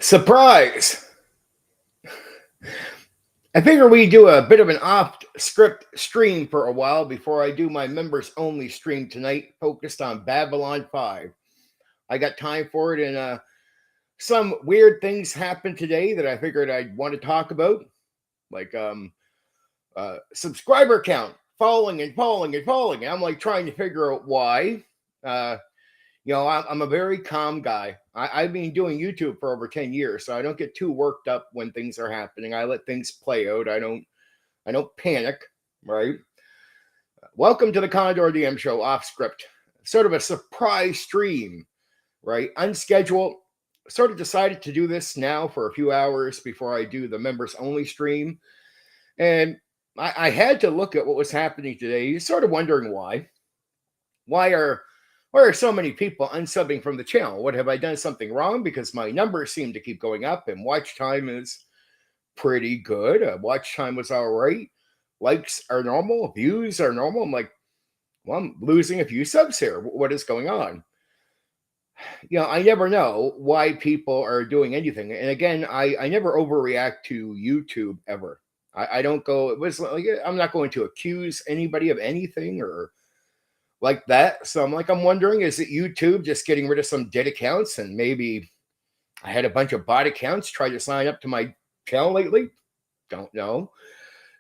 Surprise! I figure we do a bit of an off script stream for a while before I do my members only stream tonight, focused on Babylon 5. I got time for it, and some weird things happened today that I figured I'd want to talk about, like subscriber count falling and falling and falling. And I'm like trying to figure out why. Uh, I'm a very calm guy. I've been doing YouTube for over 10 years, so I don't get too worked up when things are happening. I let things play out. I don't panic, right? Welcome to the Condor DM show off script. Sort of a surprise stream, right? Unscheduled. Sort of decided to do this now for a few hours before I do the members only stream. And I had to look at what was happening today. You're sort of wondering why. Why are so many people unsubbing from the channel? What, have I done something wrong? Because my numbers seem to keep going up and watch time is pretty good. Watch time was all right. Likes are normal. Views are normal. I'm like, well, I'm losing a few subs here. What is going on? I never know why people are doing anything. And again, I never overreact to YouTube ever. I don't go, it was like, I'm not going to accuse anybody of anything or like that. So I'm wondering, is it YouTube just getting rid of some dead accounts? And maybe I had a bunch of bot accounts try to sign up to my channel lately. Don't know.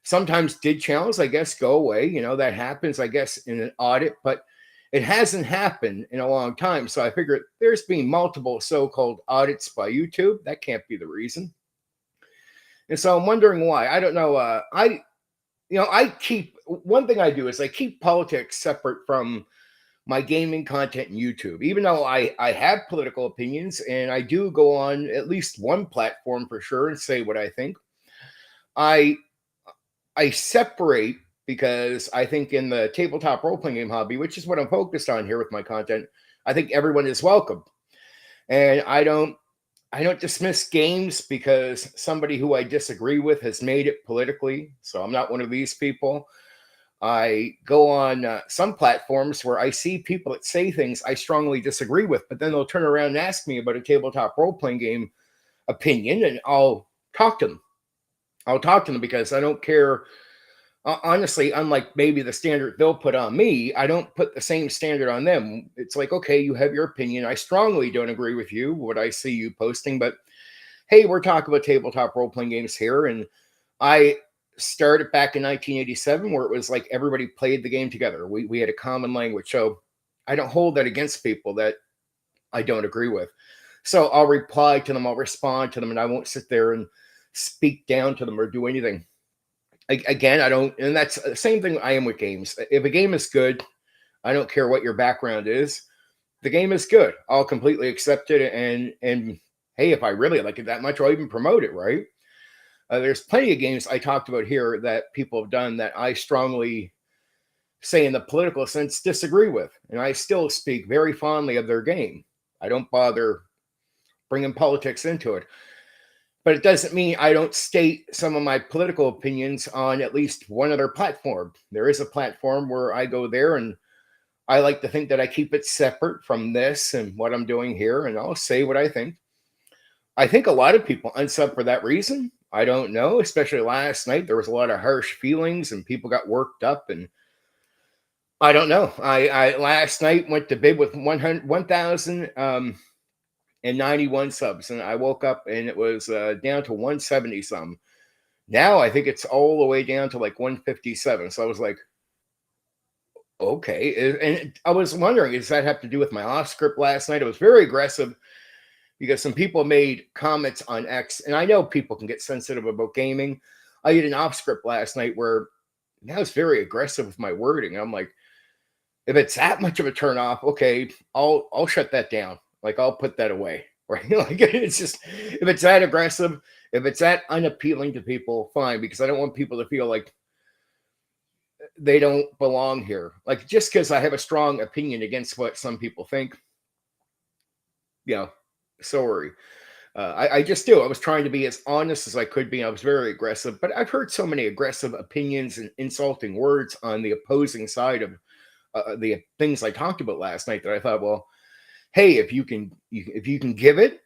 Sometimes did channels, I guess, go away. That happens, I guess, in an audit, but it hasn't happened in a long time. So I figured there's been multiple so-called audits by YouTube. That can't be the reason. And so I'm wondering why. I don't know. I keep, one thing I do is I keep politics separate from my gaming content in YouTube, even though I have political opinions and I do go on at least one platform for sure and say what I think. I separate because I think in the tabletop role-playing game hobby, which is what I'm focused on here with my content, I think everyone is welcome. And I don't dismiss games because somebody who I disagree with has made it politically. So I'm not one of these people. I go on some platforms where I see people that say things I strongly disagree with, but then they'll turn around and ask me about a tabletop role-playing game opinion, and I'll talk to them. I'll talk to them because I don't care. Honestly, unlike maybe the standard they'll put on me, I don't put the same standard on them. It's like, okay, you have your opinion. I strongly don't agree with you, what I see you posting, but hey, we're talking about tabletop role-playing games here. And I started back in 1987 where it was like everybody played the game together. We had a common language. So I don't hold that against people that I don't agree with. So I'll reply to them, I'll respond to them, and I won't sit there and speak down to them or do anything. Again, I don't, and that's the same thing I am with games. If a game is good, I don't care what your background is. The game is good. I'll completely accept it. And hey, if I really like it that much, I'll even promote it, right? There's plenty of games I talked about here that people have done that I strongly say in the political sense disagree with. And I still speak very fondly of their game. I don't bother bringing politics into it. But it doesn't mean I don't state some of my political opinions on at least one other platform. There is a platform where I go there, and I like to think that I keep it separate from this and what I'm doing here, and I'll say what I think. I think a lot of people unsub for that reason. I don't know, especially last night. There was a lot of harsh feelings and people got worked up, and I don't know. I last night went to bed with 1,091 subs, and I woke up and it was down to 170 some. Now I think it's all the way down to like 157. So I was like, okay. And I was wondering, does that have to do with my off script last night? It was very aggressive because some people made comments on X, and I know people can get sensitive about gaming. I did an off script last night where I was very aggressive with my wording. I'm like, if it's that much of a turn off, okay, I'll shut that down. Like, I'll put that away, right? Like, it's just, if it's that aggressive, if it's that unappealing to people, fine, because I don't want people to feel like they don't belong here. Like, just because I have a strong opinion against what some people think, sorry. I just do. I was trying to be as honest as I could be. I was very aggressive, but I've heard so many aggressive opinions and insulting words on the opposing side of the things I talked about last night that I thought, well, hey, if you can give it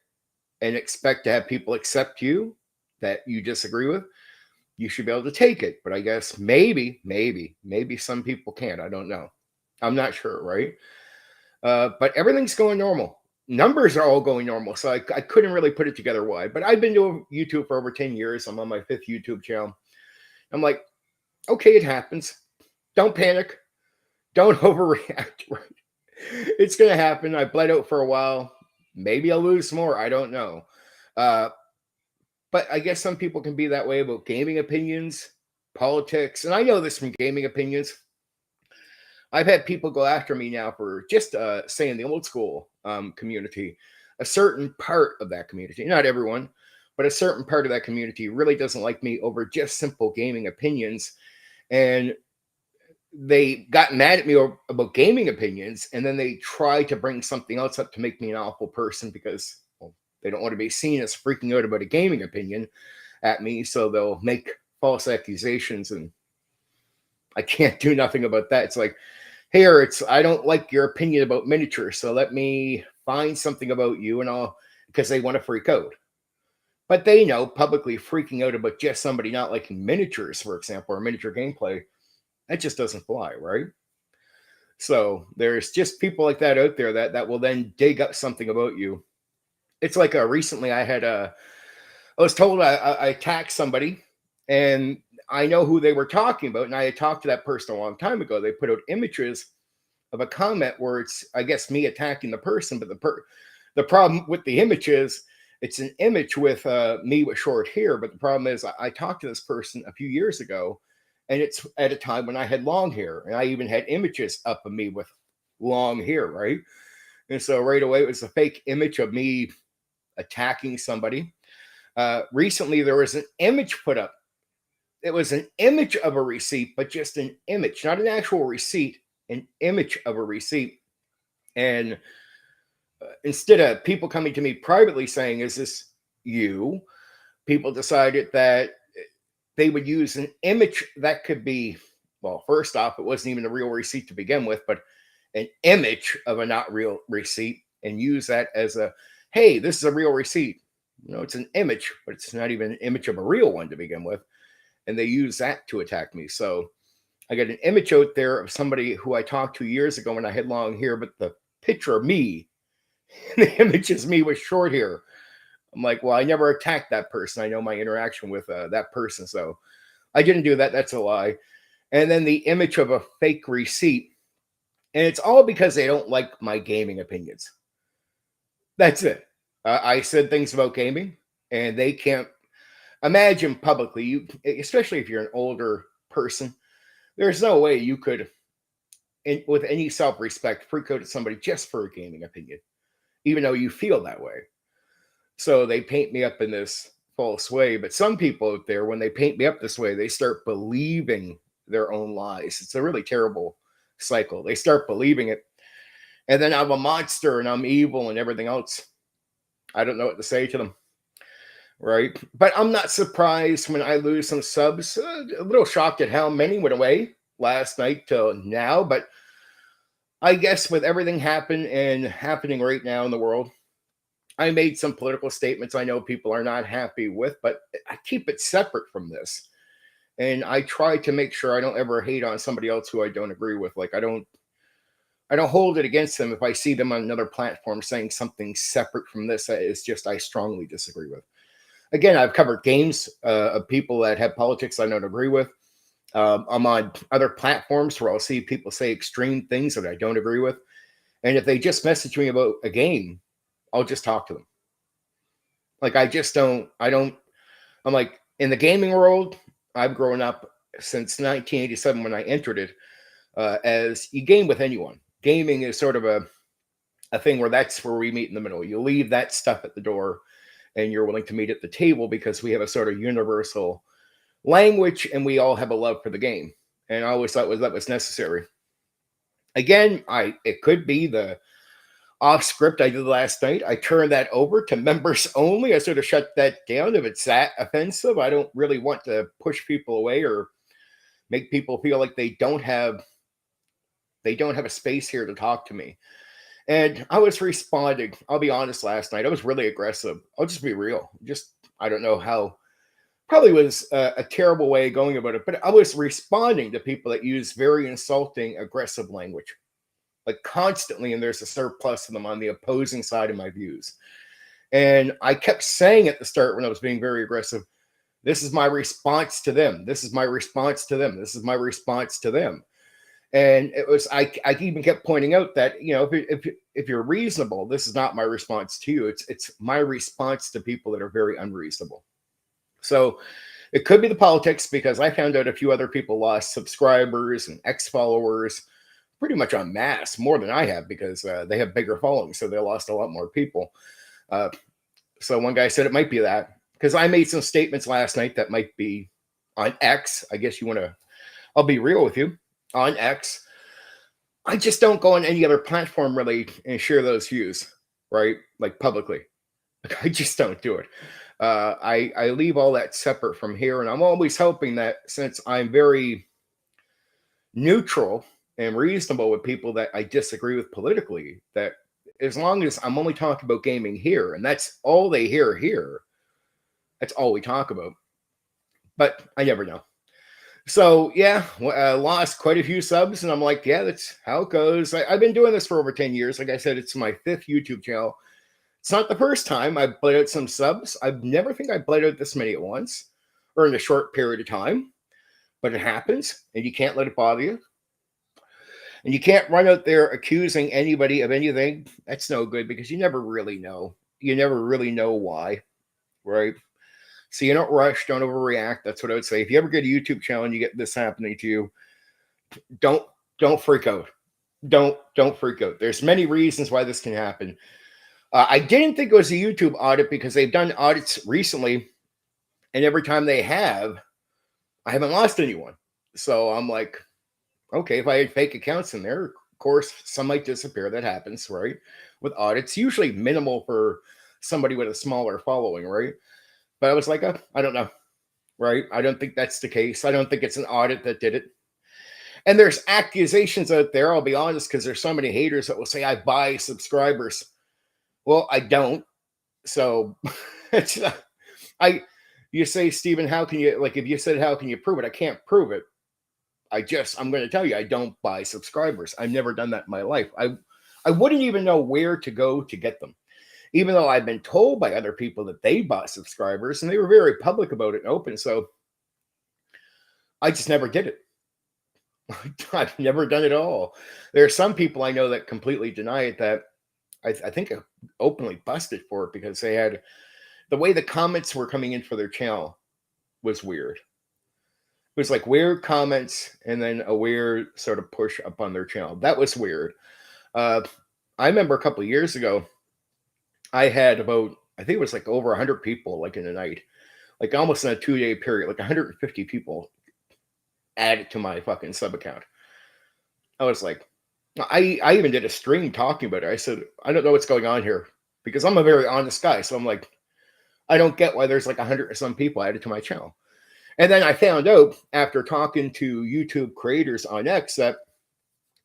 and expect to have people accept you that you disagree with, you should be able to take it. But I guess maybe some people can't. I don't know. I'm not sure, right? But everything's going normal. Numbers are all going normal. So I couldn't really put it together why. But I've been doing YouTube for over 10 years. I'm on my 5th YouTube channel. I'm like, okay, it happens. Don't panic. Don't overreact. Right? It's going to happen. I bled out for a while. Maybe I'll lose more. I don't know. But I guess some people can be that way about gaming opinions, politics. And I know this from gaming opinions. I've had people go after me now for just saying the old school community, a certain part of that community, not everyone, but a certain part of that community really doesn't like me over just simple gaming opinions. And they got mad at me about gaming opinions, and then they try to bring something else up to make me an awful person because they don't want to be seen as freaking out about a gaming opinion at me. So they'll make false accusations, and I can't do nothing about that. It's like, here, I don't like your opinion about miniatures, so let me find something about you, and because they want to freak out. But they know publicly freaking out about just somebody not liking miniatures, for example, or miniature gameplay, that just doesn't fly, right? So there's just people like that out there that will then dig up something about you. It's like recently I was told I attacked somebody, and I know who they were talking about, and I had talked to that person a long time ago. They put out images of a comment where it's, I guess, me attacking the person, but the problem with the image is it's an image with me with short hair. But the problem is I talked to this person a few years ago, and it's at a time when I had long hair, and I even had images up of me with long hair, right? And so right away it was a fake image of me attacking somebody. Recently there was an image put up. It was an image of a receipt, but just an image, not an actual receipt, an image of a receipt. And instead of people coming to me privately saying, is this you? People decided that they would use an image that could be, well, first off, it wasn't even a real receipt to begin with, but an image of a not real receipt, and use that as a, hey, this is a real receipt. It's an image, but it's not even an image of a real one to begin with. And they use that to attack me. So I got an image out there of somebody who I talked to years ago when I had long hair, but the picture of me, the image is me with short hair. I'm like, well, I never attacked that person. I know my interaction with that person. So I didn't do that. That's a lie. And then the image of a fake receipt. And it's all because they don't like my gaming opinions. That's it. I said things about gaming, and they can't imagine publicly, especially if you're an older person, there's no way you could, with any self-respect, freak out at somebody just for a gaming opinion, even though you feel that way. So they paint me up in this false way. But some people out there, when they paint me up this way, they start believing their own lies. It's a really terrible cycle. They start believing it. And then I'm a monster and I'm evil and everything else. I don't know what to say to them. Right. But I'm not surprised when I lose some subs. A little shocked at how many went away last night till now. But I guess with everything happening right now in the world, I made some political statements I know people are not happy with, but I keep it separate from this. And I try to make sure I don't ever hate on somebody else who I don't agree with. Like I don't hold it against them if I see them on another platform saying something separate from this that is just I strongly disagree with. Again, I've covered games of people that have politics I don't agree with. I'm on other platforms where I'll see people say extreme things that I don't agree with. And if they just message me about a game, I'll just talk to them. Like I'm like, in the gaming world, I've grown up since 1987 when I entered it, as you game with anyone. Gaming is sort of a thing where that's where we meet in the middle. You leave that stuff at the door and you're willing to meet at the table because we have a sort of universal language and we all have a love for the game. And I always thought that was necessary. Again, it could be the off script I did last night. I turned that over to members only. I sort of shut that down. If it's that offensive, I don't really want to push people away or make people feel like they don't have a space here to talk to me. And I was responding. I'll be honest, last night I was really aggressive. I'll just be real. Just, I don't know how, probably was a terrible way of going about it, but I was responding to people that use very insulting, aggressive language, like constantly. And there's a surplus of them on the opposing side of my views. And I kept saying at the start when I was being very aggressive, this is my response to them. This is my response to them. This is my response to them. And it was, I even kept pointing out that, you know, if you're reasonable, this is not my response to you. It's my response to people that are very unreasonable. So it could be the politics, because I found out a few other people lost subscribers and ex-followers pretty much en masse, more than I have, because they have bigger followings. So they lost a lot more people. So one guy said it might be that, because I made some statements last night that might be on X. I guess you want to, I'll be real with you. On X, I just don't go on any other platform really and share those views, right? Like publicly. Like, I just don't do it. I leave all that separate from here. And I'm always hoping that, since I'm very neutral and reasonable with people that I disagree with politically, that as long as I'm only talking about gaming here, and that's all they hear here, that's all we talk about. But I never know. So yeah, lost quite a few subs, and I'm like, yeah, that's how it goes. I've been doing this for over 10 years. Like I said, it's my 5th YouTube channel. It's not the first time I've bled out some subs. I never think I bled out this many at once, or in a short period of time. But it happens, and you can't let it bother you. And you can't run out there accusing anybody of anything. That's no good, because you never really know. You never really know why, right? So you don't rush, don't overreact. That's what I would say. If you ever get a YouTube channel and you get this happening to you, don't freak out. Don't freak out. There's many reasons why this can happen. I didn't think it was a YouTube audit, because they've done audits recently, and every time they have, I haven't lost anyone. So I'm like, okay, if I had fake accounts in there, of course, some might disappear. That happens, right? With audits, usually minimal for somebody with a smaller following, right? But I was like, I don't know, right? I don't think that's the case. I don't think it's an audit that did it. And there's accusations out there, I'll be honest, because there's so many haters that will say I buy subscribers. Well, I don't. So it's you say, Stephen, how can you, like, if you said, how can you prove it? I can't prove it. I'm going to tell you, I don't buy subscribers. I've never done that in my life. I wouldn't even know where to go to get them, even though I've been told by other people that they bought subscribers, and they were very public about it and open. So I just never did it. I've never done it at all. There are some people I know that completely deny it, that I think I openly busted for it, because they had, the way the comments were coming in for their channel was weird. It was like weird comments and then a weird sort of push up on their channel. That was weird. I remember a couple of years ago, I had about, I think it was like over 100 people, like in a night, like almost in a 2-day period, like 150 people added to my fucking sub account. I was like, I even did a stream talking about it. I said, I don't know what's going on here, because I'm a very honest guy. So I'm like, I don't get why there's like 100 or some people added to my channel. And then I found out, after talking to YouTube creators on X, that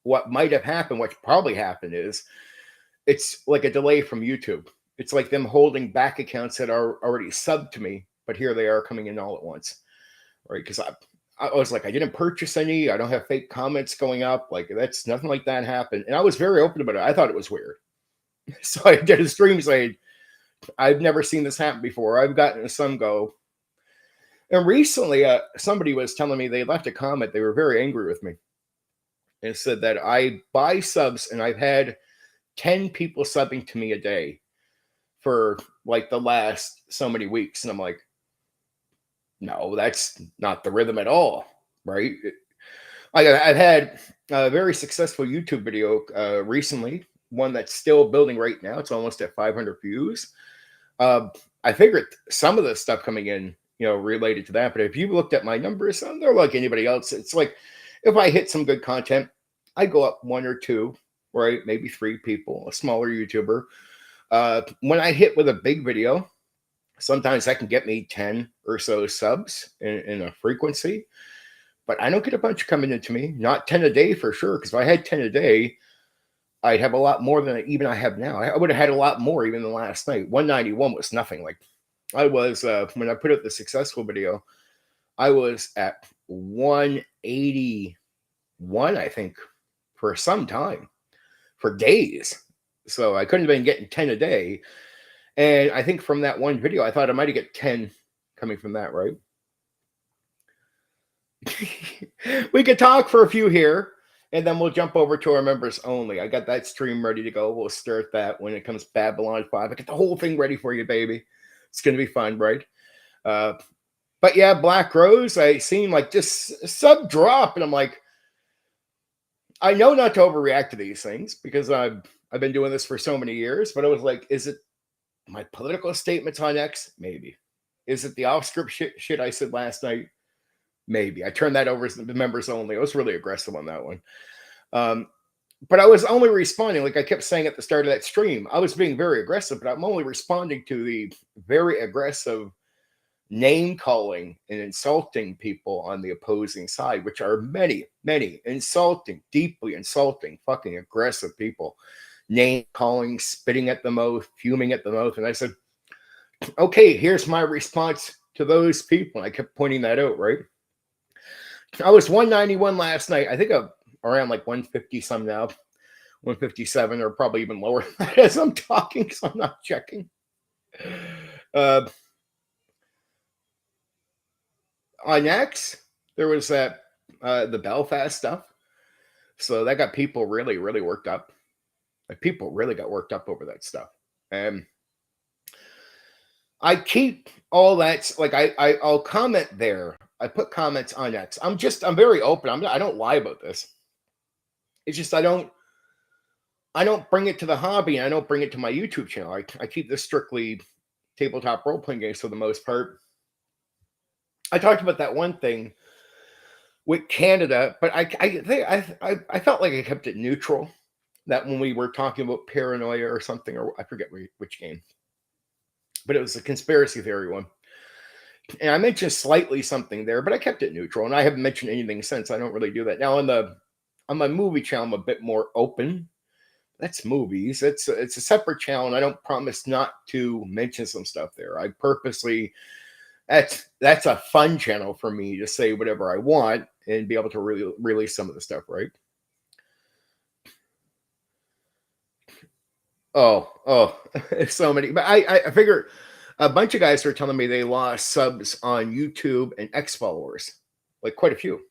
what might have happened, what probably happened, is it's like a delay from YouTube. It's like them holding back accounts that are already subbed to me, but here they are coming in all at once, right? Because I was like, I didn't purchase any. I don't have fake comments going up. Like, that's nothing like that happened. And I was very open about it. I thought it was weird. So I did a stream saying, I've never seen this happen before. I've gotten some go. And recently, somebody was telling me, they left a comment. They were very angry with me and said that I buy subs, and I've had 10 people subbing to me a day for like the last so many weeks. And I'm like, no, that's not the rhythm at all, right? I've had a very successful YouTube video recently, one that's still building right now. It's almost at 500 views. I figured some of the stuff coming in, related to that. But if you looked at my numbers, they're like anybody else. It's like, if I hit some good content, I go up 1 or 2, right? Maybe 3 people, a smaller YouTuber. When I hit with a big video, sometimes that can get me 10 or so subs in a frequency, but I don't get a bunch coming into me. Not 10 a day for sure, because if I had 10 a day, I'd have a lot more than even I have now. I would have had a lot more even than last night. 191 was nothing. Like I was when I put up the successful video, I was at 181, I think, for some time, for days. So I couldn't have been getting 10 a day. And I think from that one video, I thought I might have get 10 coming from that, right? We could talk for a few here, and then we'll jump over to our members only. I got that stream ready to go. We'll start that when it comes Babylon 5. I got the whole thing ready for you, baby. It's going to be fun, right? But yeah, Black Rose, I seen like just sub drop, and I'm like, I know not to overreact to these things because I've been doing this for so many years, but I was like, is it my political statements on X? Maybe. Is it the off-script shit I said last night? Maybe. I turned that over to the members only. I was really aggressive on that one. But I was only responding, like I kept saying at the start of that stream, I was being very aggressive, but I'm only responding to the very aggressive name calling and insulting people on the opposing side, which are many, many insulting, deeply insulting, fucking aggressive people. Name calling, spitting at the mouth, fuming at the mouth. And I said, okay, here's my response to those people. And I kept pointing that out, right? I was 191 last night. I think I'm around like 150 some now, 157 or probably even lower as I'm talking, so I'm not checking. On X, there was that the Belfast stuff. So that got people really, really worked up. Like people really got worked up over that stuff. And I keep all that, like I'll comment there. I put comments on X. I'm very open. I don't lie about this. It's just I don't bring it to the hobby, and I don't bring it to my YouTube channel. I keep this strictly tabletop role-playing games for the most part. I talked about that one thing with Canada, but I felt like I kept it neutral. That when we were talking about paranoia or something, or I forget which game, but it was a conspiracy theory one. And I mentioned slightly something there, but I kept it neutral, and I haven't mentioned anything since. I don't really do that now. On my movie channel, I'm a bit more open. That's movies. It's a separate channel, and I don't promise not to mention some stuff there. I purposely that's a fun channel for me to say whatever I want and be able to really release some of the stuff, right? Oh, so many. But I figure a bunch of guys are telling me they lost subs on YouTube and X followers, like quite a few.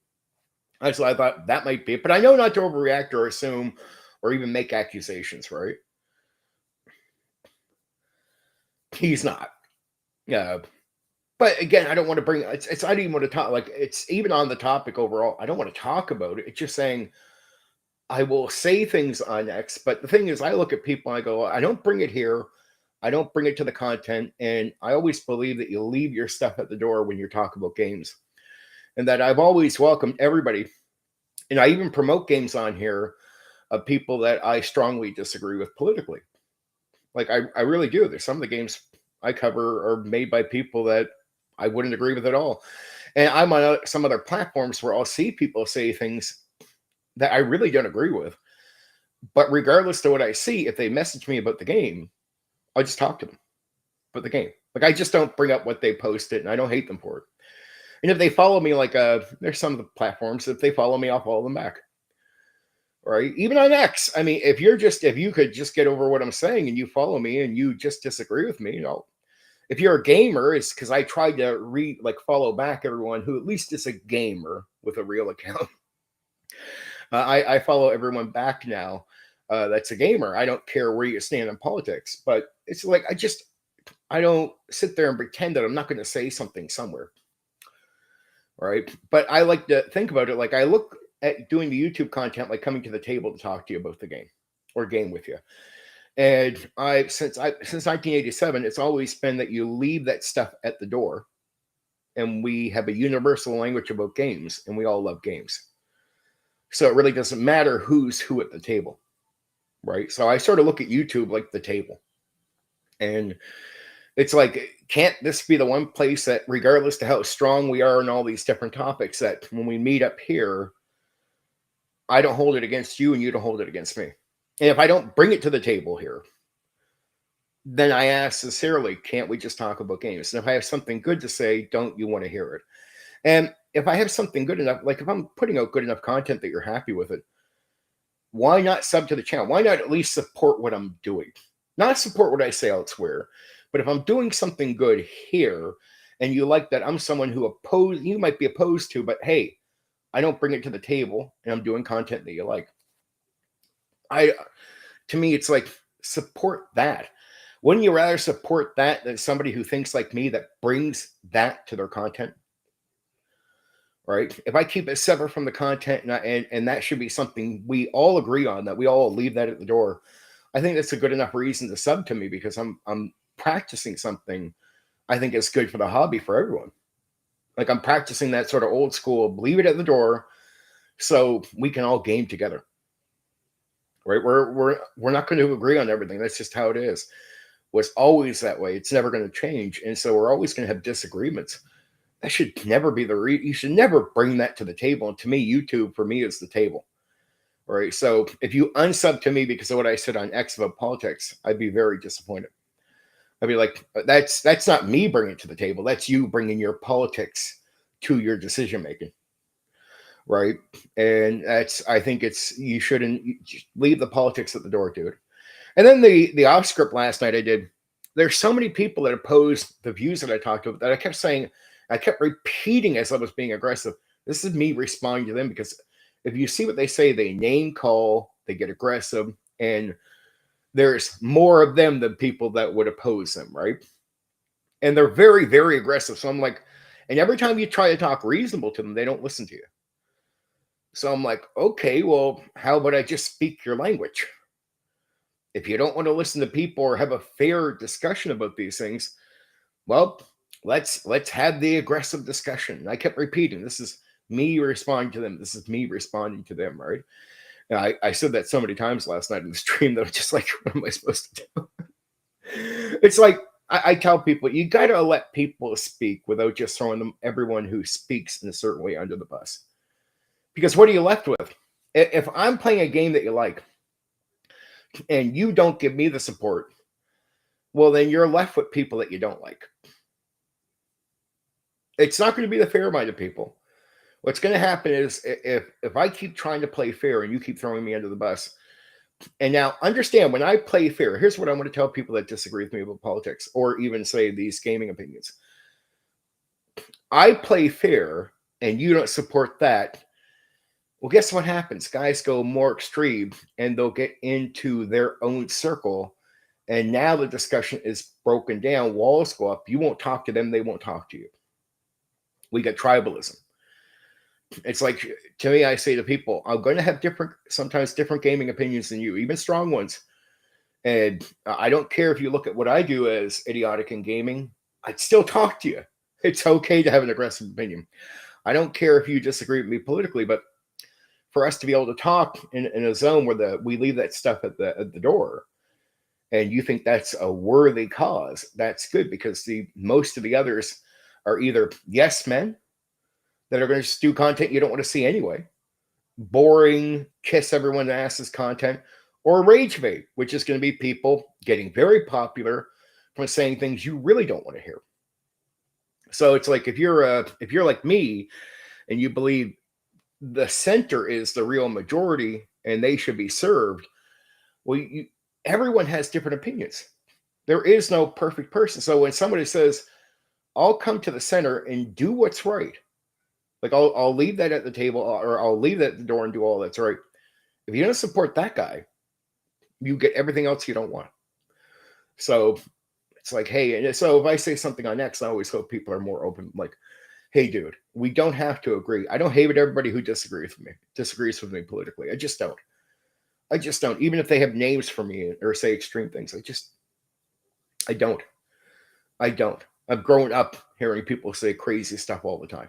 So I thought that might be it. But I know not to overreact or assume or even make accusations, right? He's not. Yeah. But again, I don't want to bring it's I don't even want to talk like it's even on the topic overall. I don't want to talk about it. It's just saying I will say things on X, but the thing is, I look at people and I go, I don't bring it here. I don't bring it to the content. And I always believe that you leave your stuff at the door when you're talking about games. And that I've always welcomed everybody. And I even promote games on here of people that I strongly disagree with politically. Like I really do. There's some of the games I cover are made by people that I wouldn't agree with at all. And I'm on some other platforms where I'll see people say things that I really don't agree with. But regardless of what I see, if they message me about the game, I'll just talk to them about the game. Like I just don't bring up what they posted, and I don't hate them for it. And if they follow me, like there's some of the platforms, if they follow me, I'll follow them back. Right? Even on X. I mean, if you could just get over what I'm saying and you follow me and you just disagree with me, if you're a gamer, it's because I tried to follow back everyone who at least is a gamer with a real account. I follow everyone back now that's a gamer. I don't care where you stand in politics, but it's like I don't sit there and pretend that I'm not going to say something somewhere, right? But I like to think about it like I look at doing the YouTube content like coming to the table to talk to you about the game or game with you. And since 1987, it's always been that you leave that stuff at the door, and we have a universal language about games, and we all love games. So it really doesn't matter who's who at the table, right? So I sort of look at YouTube like the table. And it's like, can't this be the one place that, regardless to how strong we are in all these different topics, that when we meet up here, I don't hold it against you and you don't hold it against me. And if I don't bring it to the table here, then I ask sincerely, can't we just talk about games? And if I have something good to say, don't you want to hear it? And if I have something good enough, like if I'm putting out good enough content that you're happy with it, why not sub to the channel? Why not at least support what I'm doing? Not support what I say elsewhere, but if I'm doing something good here and you like that, I'm someone who you might be opposed to, but hey, I don't bring it to the table and I'm doing content that you like. To me, it's like, support that. Wouldn't you rather support that than somebody who thinks like me that brings that to their content? Right? If I keep it separate from the content and that should be something we all agree on, that we all leave that at the door, I think that's a good enough reason to sub to me, because I'm practicing something I think is good for the hobby for everyone. Like, I'm practicing that sort of old school, leave it at the door so we can all game together. Right? We're not going to agree on everything. That's just how it is. Was always that way. It's never going to change. And so we're always going to have disagreements. That should never be you should never bring that to the table. And to me, YouTube for me is the table. Right. So if you unsub to me because of what I said on X about politics, I'd be very disappointed. I'd be like, that's not me bringing it to the table. That's you bringing your politics to your decision making. Right. And I think you shouldn't leave the politics at the door, dude. And then the off script last night I did, there's so many people that oppose the views that I talked about that I kept repeating as I was being aggressive. This is me responding to them, because if you see what they say, they name call, they get aggressive, and there's more of them than people that would oppose them, right? And they're very, very aggressive. So I'm like, and every time you try to talk reasonable to them, they don't listen to you. So I'm like, okay, well, how about I just speak your language? If you don't want to listen to people or have a fair discussion about these things, well, let's have the aggressive discussion. And I kept repeating, this is me responding to them. This is me responding to them, right? And I said that so many times last night in the stream that I'm just like, what am I supposed to do? It's like, I tell people, you got to let people speak without just throwing everyone who speaks in a certain way under the bus. Because what are you left with? If I'm playing a game that you like and you don't give me the support, well, then you're left with people that you don't like. It's not going to be the fair-minded people. What's going to happen is, if I keep trying to play fair and you keep throwing me under the bus, and now understand, when I play fair, here's what I want to tell people that disagree with me about politics or even say these gaming opinions. I play fair and you don't support that. Well, guess what happens? Guys go more extreme and they'll get into their own circle. And now the discussion is broken down. Walls go up. You won't talk to them. They won't talk to you. We got tribalism. It's like, to me, I say to people, I'm going to have sometimes different gaming opinions than you, even strong ones. And I don't care if you look at what I do as idiotic in gaming. I'd still talk to you. It's okay to have an aggressive opinion. I don't care if you disagree with me politically, but for us to be able to talk in a zone where we leave that stuff at the door, and you think that's a worthy cause, that's good, because most of the others are either yes men that are going to just do content you don't want to see anyway, boring, kiss everyone's asses content, or rage bait, which is going to be people getting very popular from saying things you really don't want to hear. So it's like, if you're like me and you believe the center is the real majority and they should be served, well, everyone has different opinions. There is no perfect person. So when somebody says, I'll come to the center and do what's right, like I'll leave that at the table, or I'll leave that at the door and do all that's right. If you don't support that guy, you get everything else you don't want. So it's like, hey, and so if I say something on X, I always hope people are more open. Like, hey, dude, we don't have to agree. I don't hate everybody who disagrees with me politically. I just don't. Even if they have names for me or say extreme things, I don't. I've grown up hearing people say crazy stuff all the time.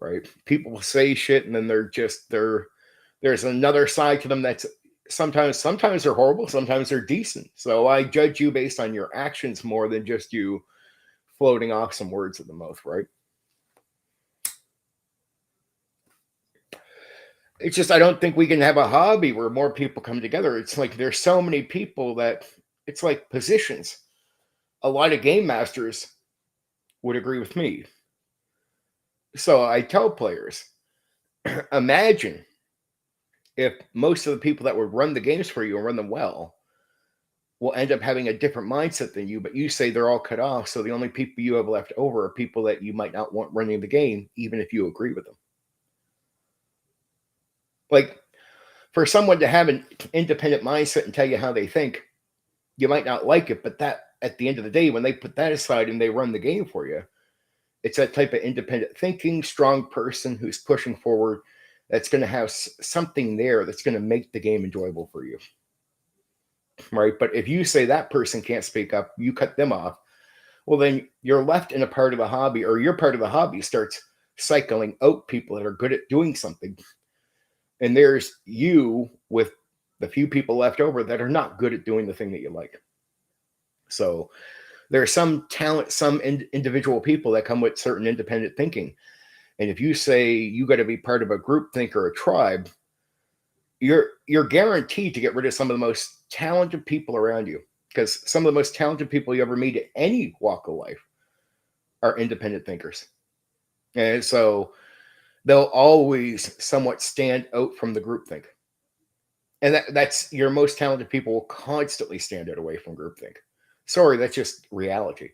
Right? People will say shit, and then there's another side to them that's sometimes they're horrible, sometimes they're decent. So I judge you based on your actions more than just you floating off some words at the mouth, right? It's just I don't think we can have a hobby where more people come together. It's like there's so many people that it's like positions. A lot of game masters would agree with me. So I tell players, imagine if most of the people that would run the games for you and run them well will end up having a different mindset than you, but you say they're all cut off. So the only people you have left over are people that you might not want running the game, even if you agree with them. Like for someone to have an independent mindset and tell you how they think, you might not like it, but that at the end of the day, when they put that aside and they run the game for you, it's that type of independent thinking, strong person who's pushing forward that's going to have something there that's going to make the game enjoyable for you. Right. But if you say that person can't speak up, you cut them off, well, then you're left in a part of the hobby, or your part of the hobby starts cycling out people that are good at doing something. And there's you with the few people left over that are not good at doing the thing that you like. So there are some talent, some individual people that come with certain independent thinking. And if you say you got to be part of a group think or a tribe, you're guaranteed to get rid of some of the most talented people around you, because some of the most talented people you ever meet at any walk of life are independent thinkers. And so they'll always somewhat stand out from the group think. And that's your most talented people will constantly stand out away from groupthink. Sorry, that's just reality.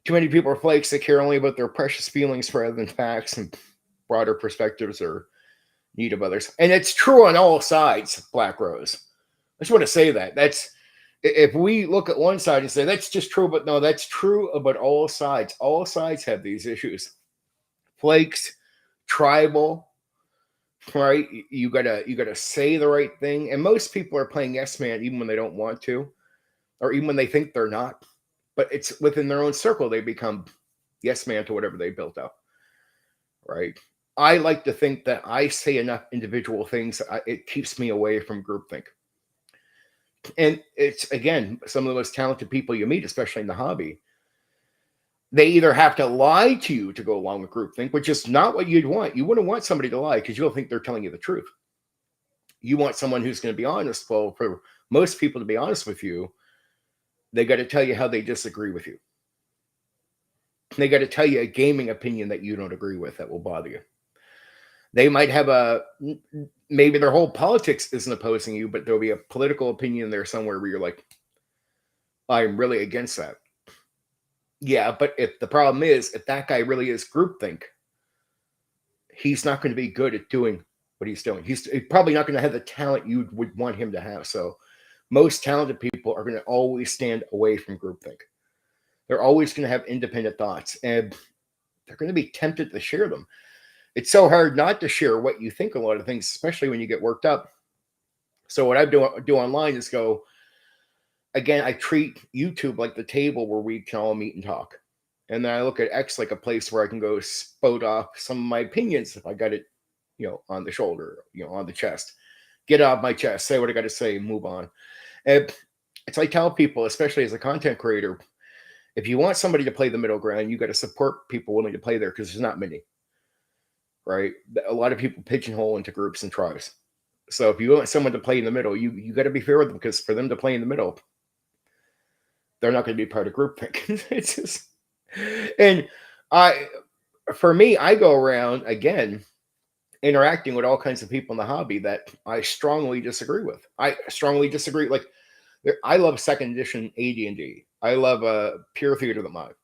Too many people are flakes that care only about their precious feelings rather than facts and broader perspectives or need of others. And it's true on all sides, Black Rose. I just want to say that. That's if we look at one side and say that's just true, but no, that's true about all sides. All sides have these issues. Flakes, tribal, right? You gotta say the right thing. And most people are playing yes man even when they don't want to, or even when they think they're not. But it's within their own circle, they become yes man to whatever they built up. Right. I like to think that I say enough individual things, it keeps me away from groupthink. And it's, again, some of the most talented people you meet, especially in the hobby, they either have to lie to you to go along with groupthink, which is not what you'd want. You wouldn't want somebody to lie because you'll think they're telling you the truth. You want someone who's going to be honest. Well, for most people to be honest with you, they got to tell you how they disagree with you. They got to tell you a gaming opinion that you don't agree with that will bother you. They might have maybe their whole politics isn't opposing you, but there'll be a political opinion there somewhere where you're like, I'm really against that. Yeah, but if the problem is, if that guy really is groupthink, he's not going to be good at doing what he's doing. He's probably not going to have the talent you would want him to have. So most talented people are going to always stand away from groupthink. They're always going to have independent thoughts, and they're going to be tempted to share them. It's so hard not to share what you think a lot of things, especially when you get worked up. So what I do online is go, again, I treat YouTube like the table where we can all meet and talk. And then I look at X like a place where I can go spout off some of my opinions if I got it, on the shoulder, on the chest. Get it off my chest, say what I got to say, move on. And it's like I tell people, especially as a content creator, if you want somebody to play the middle ground, you got to support people willing to play there because there's not many. Right? A lot of people pigeonhole into groups and tribes. So if you want someone to play in the middle, you got to be fair with them, because for them to play in the middle, they're not going to be part of groupthink. It's just, and for me, I go around again interacting with all kinds of people in the hobby that I strongly disagree with. I strongly disagree. Like, I love second edition AD&D. I love Pure Theater of the Mind.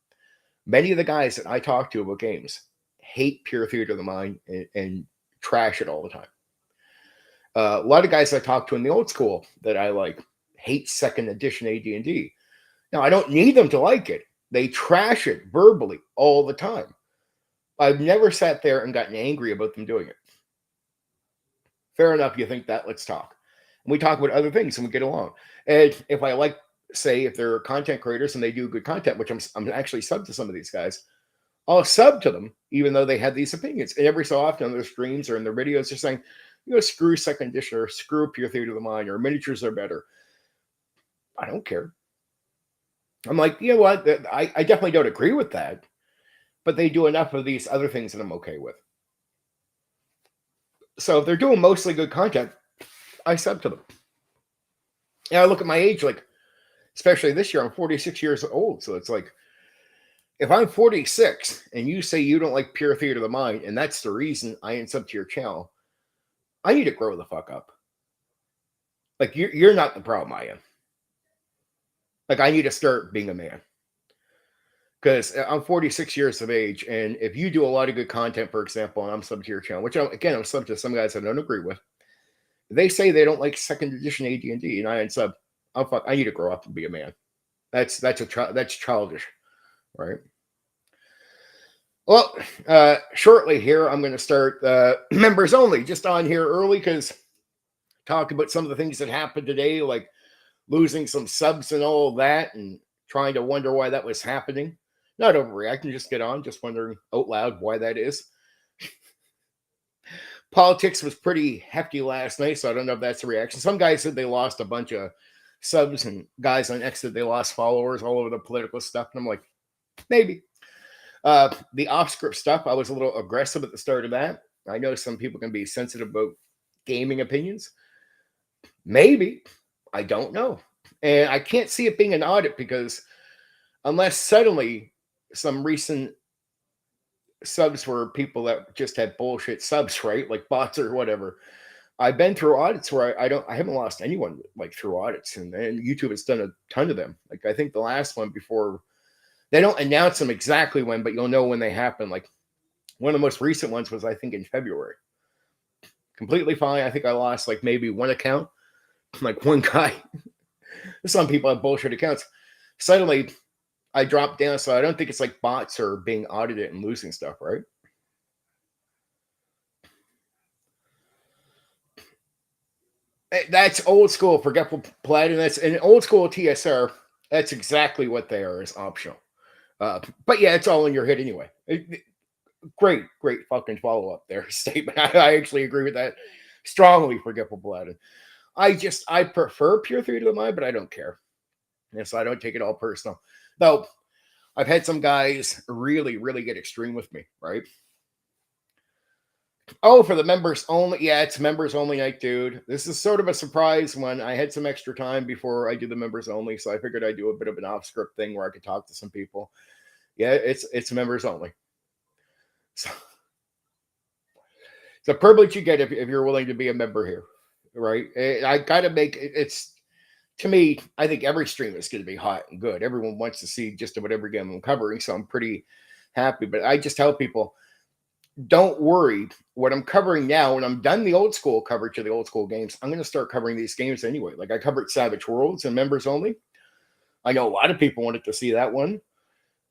Many of the guys that I talk to about games hate Pure Theater of the Mind and trash it all the time. A lot of guys I talk to in the old school that I like hate second edition AD&D. Now, I don't need them to like it. They trash it verbally all the time. I've never sat there and gotten angry about them doing it. Fair enough, you think that, let's talk. And we talk about other things and we get along. And if I like, say, if they're content creators and they do good content, which I'm actually sub to some of these guys, I'll sub to them, even though they have these opinions. And every so often on their streams or in their videos, they're saying, screw second edition, or screw Pure Theater of the Mind, or miniatures are better. I don't care. I'm like, you know what? I definitely don't agree with that, but they do enough of these other things that I'm okay with. So if they're doing mostly good content, I sub to them. And I look at my age, like, especially this year, I'm 46 years old. So it's like, if I'm 46 and you say you don't like pure theater of the mind, and that's the reason I ain't sub to your channel, I need to grow the fuck up. Like, you're not the problem, I am. Like, I need to start being a man. Because I'm 46 years of age, and if you do a lot of good content, for example, and I'm sub to your channel, which I'm sub to some guys I don't agree with, they say they don't like second edition AD&D, and I sub. I need to grow up and be a man. That's childish, right? Well, shortly here, I'm going to start members only, just on here early, because talk about some of the things that happened today, like losing some subs and all of that, and trying to wonder why that was happening. Not overreacting, just get on, just wondering out loud why that is. Politics was pretty hefty last night, so I don't know if that's a reaction. Some guys said they lost a bunch of subs, and guys on X said they lost followers all over the political stuff. And I'm like, maybe. The off-script stuff, I was a little aggressive at the start of that. I know some people can be sensitive about gaming opinions. Maybe. I don't know. And I can't see it being an audit, because unless suddenly some recent subs were people that just had bullshit subs, right? Like bots or whatever. I've been through audits where I haven't lost anyone like through audits, and YouTube has done a ton of them. Like I think the last one before, they don't announce them exactly when, but you'll know when they happen. Like one of the most recent ones was, I think, in February. Completely fine. I think I lost like maybe one account, like one guy. Some people have bullshit accounts. Suddenly I dropped down, so I don't think it's like bots are being audited and losing stuff, right? That's old school forgetful plaid, and that's an old school TSR. That's exactly what they are, is optional. But yeah, it's all in your head anyway. Great fucking follow up there statement. I actually agree with that strongly. Forgetful plaid. I prefer pure theater of the mind, but I don't care. And so I don't take it all personal. Though I've had some guys really get extreme with me, right? Oh, for the members only. Yeah, it's members only night, dude. This is sort of a surprise one. I had some extra time before I do the members only, so I figured I'd do a bit of an off script thing where I could talk to some people. Yeah, it's members only. So it's a privilege you get if you're willing to be a member here, right? I gotta make it's, to me, I think every stream is going to be hot and good. Everyone wants to see just about every game I'm covering, so I'm pretty happy. But I just tell people, don't worry. What I'm covering now, when I'm done the old school coverage of the old school games, I'm going to start covering these games anyway. Like I covered Savage Worlds and members only. I know a lot of people wanted to see that one,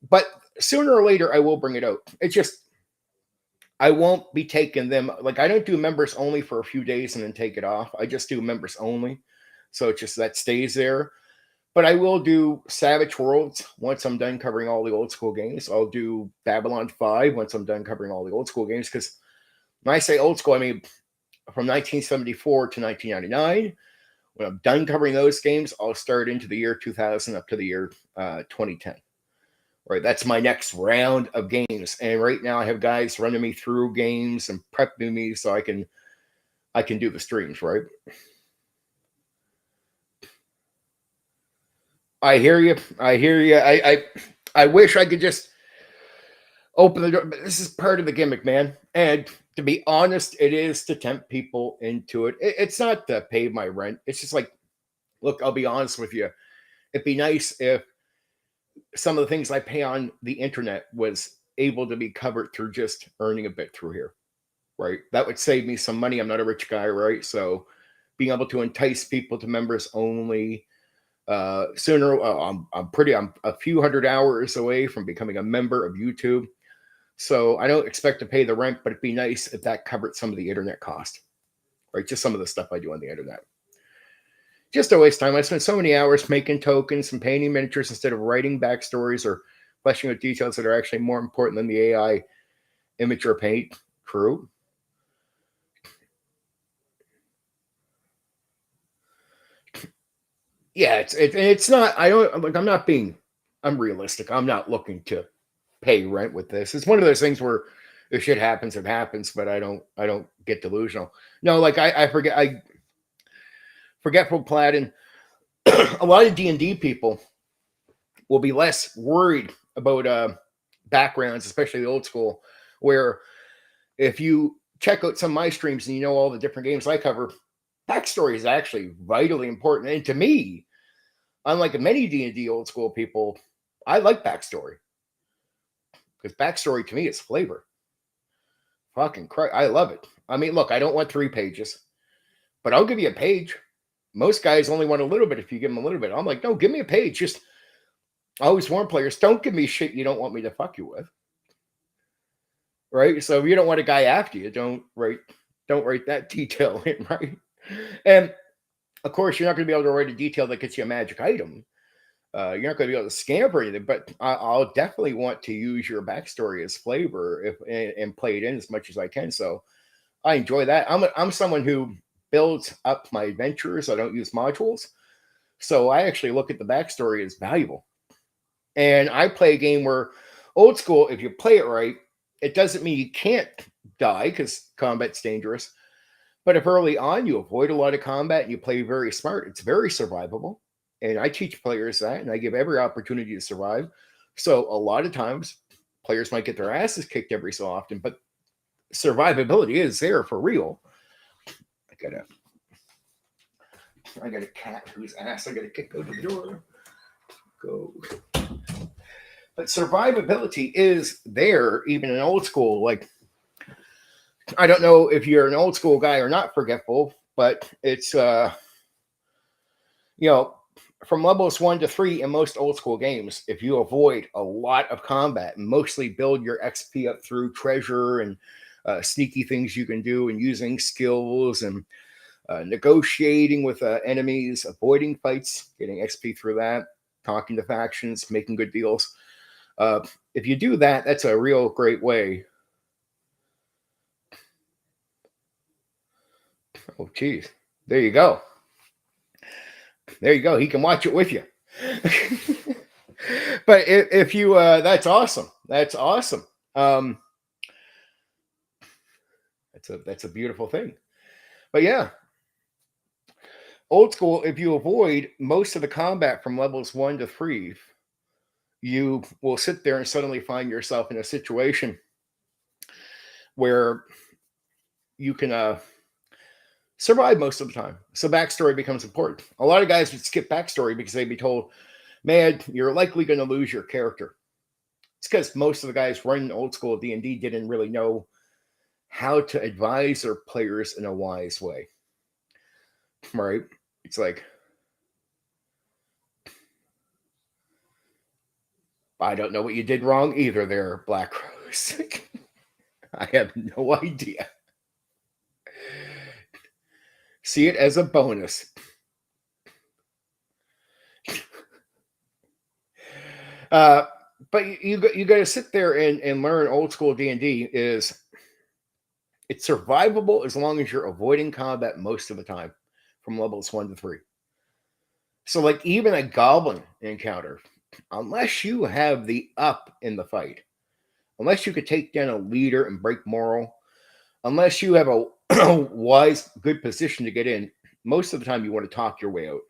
but sooner or later I will bring it out. It's just, I won't be taking them. Like I don't do members only for a few days and then take it off. I just do members only. So it's just that stays there. But I will do Savage Worlds once I'm done covering all the old school games. I'll do Babylon 5 once I'm done covering all the old school games. Because when I say old school, I mean from 1974 to 1999. When I'm done covering those games, I'll start into the year 2000 up to the year 2010. Right, that's my next round of games. And right now I have guys running me through games and prepping me so I can do the streams, right? I hear you. I wish I could just open the door, but this is part of the gimmick, man. And to be honest, it is to tempt people into it. It's not to pay my rent. It's just like, look, I'll be honest with you. It'd be nice if some of the things I pay on the internet was able to be covered through just earning a bit through here, right? That would save me some money. I'm not a rich guy, right? So being able to entice people to members only, sooner. I'm a few hundred hours away from becoming a member of YouTube. So I don't expect to pay the rent, but it'd be nice if that covered some of the internet cost, right? Just some of the stuff I do on the internet. Just a waste time. I spent so many hours making tokens and painting miniatures instead of writing backstories or fleshing out details that are actually more important than the AI image or paint. True. Yeah, it's not. I'm not being unrealistic. I'm not looking to pay rent with this. It's one of those things where If shit happens, it happens, but I don't get delusional. No, like I forgetful Platin. A lot of D&D people will be less worried about backgrounds, especially the old school, where if you check out some of my streams and you know all the different games I cover, backstory is actually vitally important. And to me, unlike many D&D old school people, I like backstory because backstory to me is flavor. Fucking Christ, I love it. I mean, look, I don't want 3 pages, but I'll give you a page. Most guys only want a little bit if you give them a little bit. I'm like, no, give me a page. Just I always warn players, don't give me shit you don't want me to fuck you with. Right? So if you don't want a guy after you, don't write that detail in, right? And of course, you're not going to be able to write a detail that gets you a magic item. You're not going to be able to scam or anything, but I'll definitely want to use your backstory as flavor and play it in as much as I can. So I enjoy that. I'm someone who builds up my adventures. I don't use modules. So I actually look at the backstory as valuable. And I play a game where old school, if you play it right, it doesn't mean you can't die because combat's dangerous. But if early on you avoid a lot of combat and you play very smart, it's very survivable. And I teach players that, and I give every opportunity to survive. So a lot of times players might get their asses kicked every so often, but survivability is there for real. I got a cat whose ass I got to kick out of the door. Go. But survivability is there even in old school. Like, I don't know if you're an old school guy or not, forgetful, but it's from levels 1 to 3 in most old school games, if you avoid a lot of combat and mostly build your XP up through treasure and sneaky things you can do and using skills and negotiating with enemies, avoiding fights, getting XP through that, talking to factions, making good deals. If you do that, that's a real great way. Oh, geez. There you go. There you go. He can watch it with you. But if you, that's awesome. That's awesome. That's a beautiful thing. But yeah, old school, if you avoid most of the combat from levels 1 to 3, you will sit there and suddenly find yourself in a situation where you can survive most of the time. So backstory becomes important. A lot of guys would skip backstory because they'd be told, man, you're likely going to lose your character. It's because most of the guys running old school D&D didn't really know how to advise their players in a wise way. Right? It's like, I don't know what you did wrong either there, Black Rose. I have no idea. See it as a bonus. But you got to sit there and learn old school D&D is it's survivable as long as you're avoiding combat most of the time from levels 1 to 3. So like even a goblin encounter, unless you have the up in the fight, unless you could take down a leader and break moral, unless you have a wise, good position to get in, most of the time you want to talk your way out.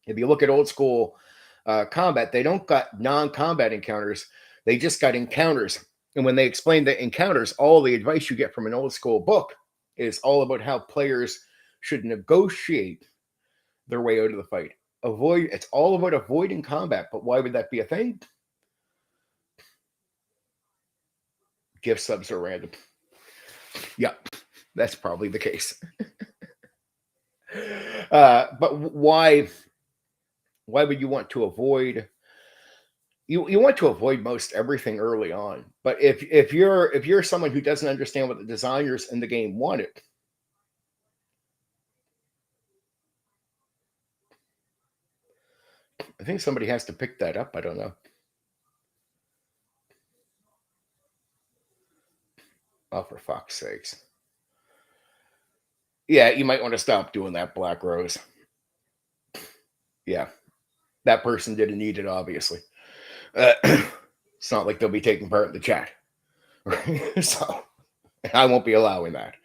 If you look at old school combat, they don't got non-combat encounters. They just got encounters. And when they explain the encounters, all the advice you get from an old school book is all about how players should negotiate their way out of the fight. It's all about avoiding combat. But why would that be a thing? Gift subs are random. Yeah, that's probably the case. But why would you want to avoid? You want to avoid most everything early on. But if you're someone who doesn't understand what the designers in the game wanted, I think somebody has to pick that up. I don't know. Oh, for fuck's sakes. Yeah, you might want to stop doing that, Black Rose. Yeah, that person didn't need it, obviously. It's not like they'll be taking part in the chat. So I won't be allowing that.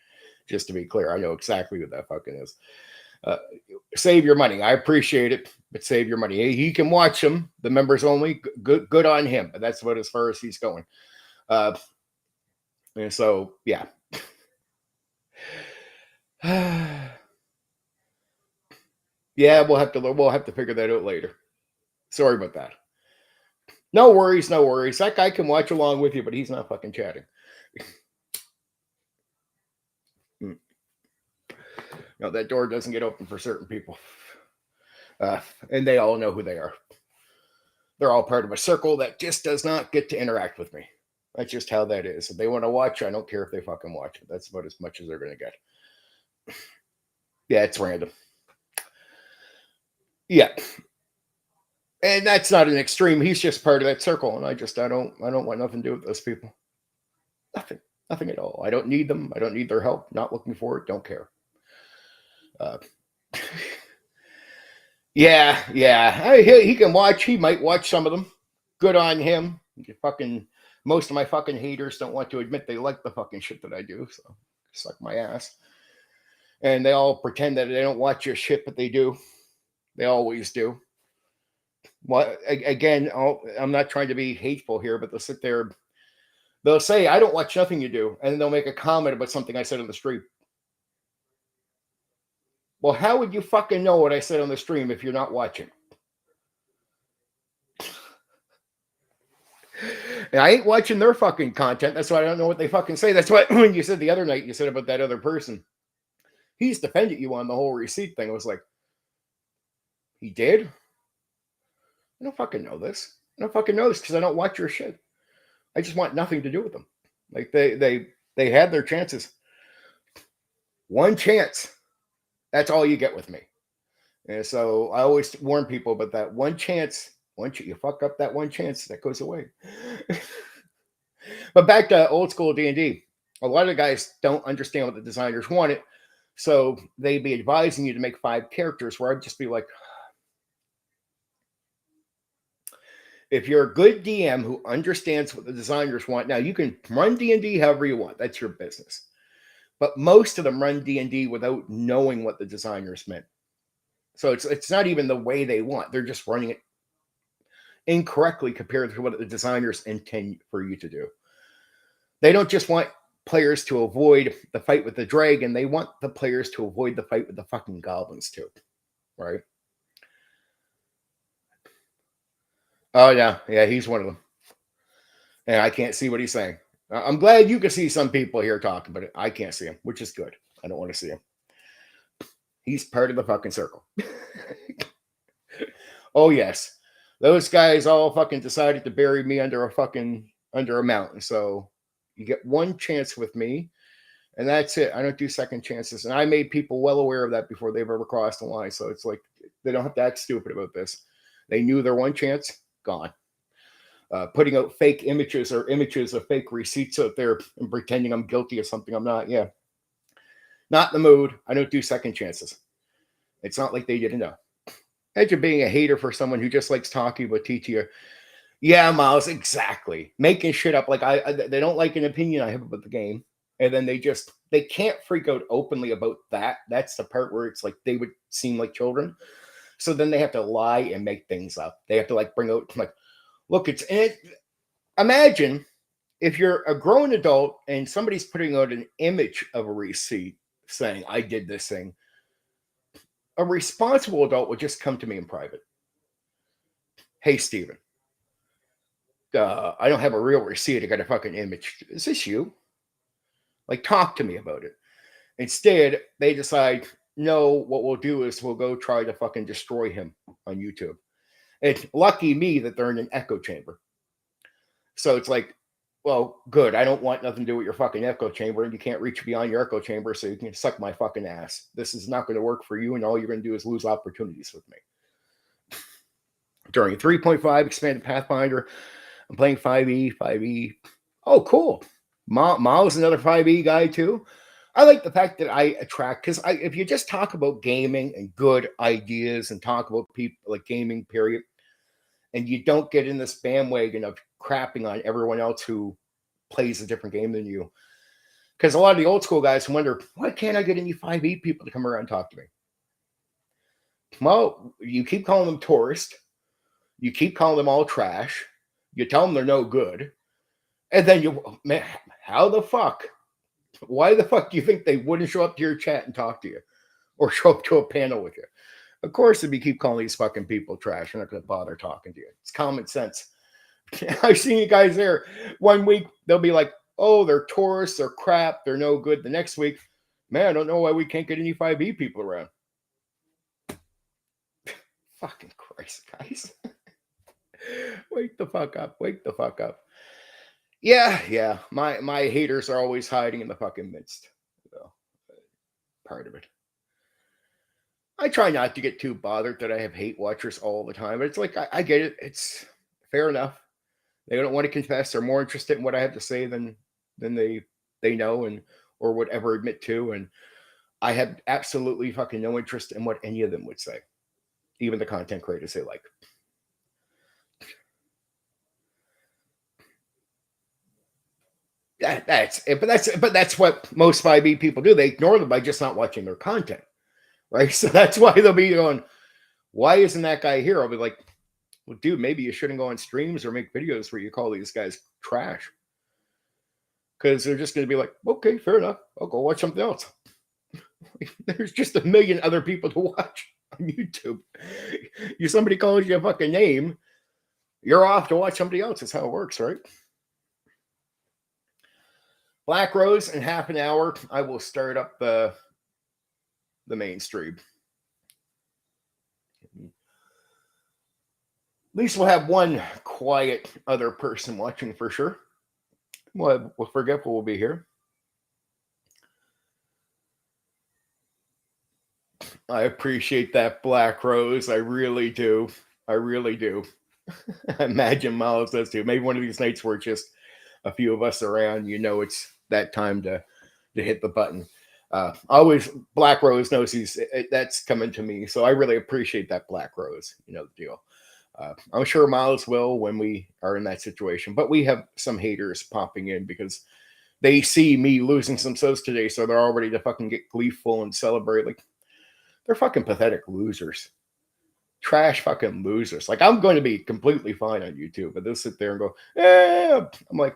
Just to be clear, I know exactly what that fucking is. Save your money. I appreciate it, but save your money. He can watch them. The members only. Good on him. But that's what as far as he's going. And so yeah. Yeah, we'll have to figure that out later. Sorry about that. No worries. That guy can watch along with you, but he's not fucking chatting. No, that door doesn't get open for certain people. And they all know who they are. They're all part of a circle that just does not get to interact with me. That's just how that is. If they want to watch, I don't care if they fucking watch. That's about as much as they're going to get. Yeah, it's random. Yeah. And that's not an extreme. He's just part of that circle. And I don't want nothing to do with those people. Nothing at all. I don't need them. I don't need their help. Not looking for it. Don't care. Yeah. He can watch. He might watch some of them. Good on him. Most of my fucking haters don't want to admit they like the fucking shit that I do. So suck my ass. And they all pretend that they don't watch your shit, but they do. They always do. Well, again, I'm not trying to be hateful here, but they'll sit there. They'll say, I don't watch nothing you do. And then they'll make a comment about something I said on the stream. Well, how would you fucking know what I said on the stream if you're not watching? And I ain't watching their fucking content. That's why I don't know what they fucking say. That's why when you said the other night, you said about that other person, he's defended you on the whole receipt thing. I was like, he did? I don't fucking know this. I don't fucking know this because I don't watch your shit. I just want nothing to do with them. Like they had their chances. One chance. That's all you get with me. And so I always warn people about that one chance. Once you fuck up that one chance, that goes away. But back to old school D&D. A lot of the guys don't understand what the designers wanted. So they'd be advising you to make 5 characters where I'd just be like, if you're a good DM who understands what the designers want, now you can run D&D however you want. That's your business. But most of them run D&D without knowing what the designers meant. So it's not even the way they want. They're just running it incorrectly compared to what the designers intend for you to do. They don't just want players to avoid the fight with the dragon. They want the players to avoid the fight with the fucking goblins too. Right? Oh, yeah, he's one of them. And I can't see what he's saying. I'm glad you can see some people here talking, but I can't see him, which is good. I don't want to see him. He's part of the fucking circle. Oh, yes. Those guys all fucking decided to bury me under a mountain. So you get one chance with me, and that's it. I don't do second chances. And I made people well aware of that before they've ever crossed the line. So it's like they don't have to act stupid about this. They knew their one chance, gone. Putting out fake images or images of fake receipts out there and pretending I'm guilty of something I'm not. Yeah. Not in the mood. I don't do second chances. It's not like they didn't know. Imagine being a hater for someone who just likes talking about TTR. Yeah, Miles, exactly. Making shit up. Like they don't like an opinion I have about the game. And then they can't freak out openly about that. That's the part where it's like they would seem like children. So then they have to lie and make things up. They have to like bring out like, look, imagine if you're a grown adult and somebody's putting out an image of a receipt saying, I did this thing. A responsible adult would just come to me in private. Hey, Steven, I don't have a real receipt. I got a fucking image. Is this you? Like, talk to me about it. Instead, they decide, no, what we'll do is we'll go try to fucking destroy him on YouTube. It's lucky me that they're in an echo chamber. So it's like, well, good. I don't want nothing to do with your fucking echo chamber, and you can't reach beyond your echo chamber, so you can suck my fucking ass. This is not going to work for you, and all you're going to do is lose opportunities with me. During 3.5 expanded Pathfinder, I'm playing 5e. Oh, cool. Mao's another 5e guy too. I like the fact that I attract, because if you just talk about gaming and good ideas and talk about people like gaming, period, and you don't get in this bandwagon of crapping on everyone else who plays a different game than you. Because a lot of the old school guys wonder, why can't I get any 5e people to come around and talk to me? Well, you keep calling them tourist. You keep calling them all trash. You tell them they're no good. And then man, how the fuck? Why the fuck do you think they wouldn't show up to your chat and talk to you? Or show up to a panel with you? Of course, if you keep calling these fucking people trash, they're not going to bother talking to you. It's common sense. I've seen you guys there. One week, they'll be like, oh, they're tourists, they're crap, they're no good. The next week, man, I don't know why we can't get any 5e people around. Fucking Christ, guys. Wake the fuck up. Wake the fuck up. Yeah. My haters are always hiding in the fucking midst. So, part of it. I try not to get too bothered that I have hate watchers all the time. But it's like, I get it. It's fair enough. They don't want to confess. They're more interested in what I have to say than they know and or would ever admit to. And I have absolutely fucking no interest in what any of them would say. Even the content creators they like. That's it. But that's what most 5e people do. They ignore them by just not watching their content. Right? So that's why they'll be going, why isn't that guy here? I'll be like, well, dude, maybe you shouldn't go on streams or make videos where you call these guys trash. Because they're just going to be like, okay, fair enough. I'll go watch something else. There's just a million other people to watch on YouTube. Somebody calls you a fucking name, you're off to watch somebody else. That's how it works, right? Black Rose, in half an hour, I will start up the main stream. At least we'll have one quiet other person watching for sure. We'll Forgetful will be here. I appreciate that, Black Rose. I really do. I imagine Miles does too. Maybe one of these nights where it's just a few of us around, it's that time to hit the button. Always Black Rose knows that's coming to me. So I really appreciate that, Black Rose. You know the deal. I'm sure Miles will when we are in that situation. But we have some haters popping in because they see me losing some subs today, so they're all ready to fucking get gleeful and celebrate. Like, they're fucking pathetic losers. Trash fucking losers. Like, I'm going to be completely fine on YouTube, but they'll sit there and go, I'm like,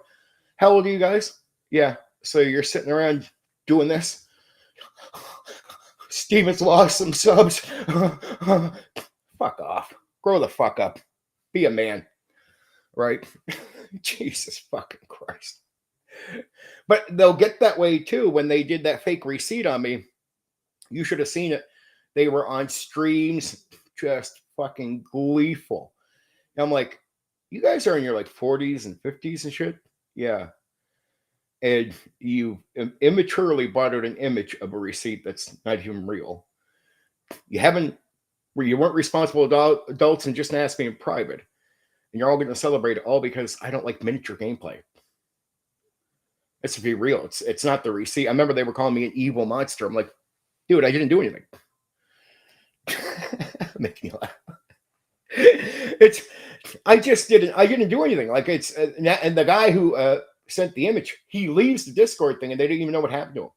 how old are you guys? Yeah. So you're sitting around doing this? Steven's lost some subs. Fuck off. Grow the fuck up. Be a man. Right? Jesus fucking Christ. But they'll get that way too when they did that fake receipt on me. You should have seen it. They were on streams just fucking gleeful. And I'm like, you guys are in your like 40s and 50s and shit? Yeah. And you immaturely bought out an image of a receipt that's not even real. You weren't responsible adults and just asked me in private. And you're all going to celebrate it all because I don't like miniature gameplay. Let's be real. It's not the receipt. I remember they were calling me an evil monster. I'm like, dude, I didn't do anything. Make me laugh. I didn't do anything. Like, and the guy who sent the image, he leaves the Discord thing and they didn't even know what happened to him.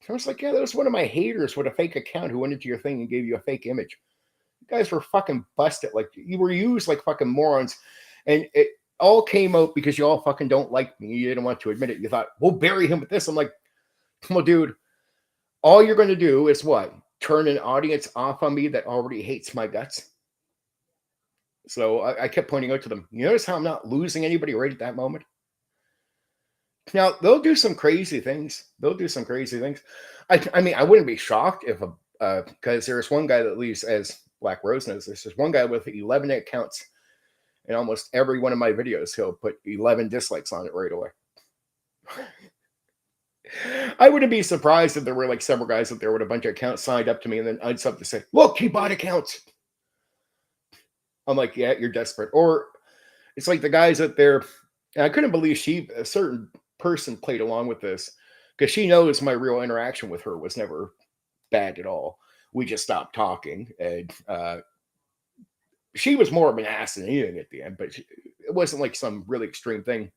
I was like, yeah, that was one of my haters with a fake account who went into your thing and gave you a fake image. You guys were fucking busted. Like, you were used like fucking morons. And it all came out because you all fucking don't like me. You didn't want to admit it. You thought, we'll bury him with this. I'm like, well, dude, all you're going to do is what? Turn an audience off on me that already hates my guts. So I kept pointing out to them, you notice how I'm not losing anybody right at that moment? Now, they'll do some crazy things. I mean, I wouldn't be shocked if because there's one guy that leaves, as Black Rose knows, there's one guy with 11 accounts. In almost every one of my videos, he'll put 11 dislikes on it right away. I wouldn't be surprised if there were like several guys out there with a bunch of accounts signed up to me and then unsub to say, look, he bought accounts. I'm like, yeah, you're desperate. Or it's like the guys out there, and I couldn't believe a certain person played along with this because she knows my real interaction with her was never bad at all. We just stopped talking, and she was more of an ass than anything at the end, but it wasn't like some really extreme thing.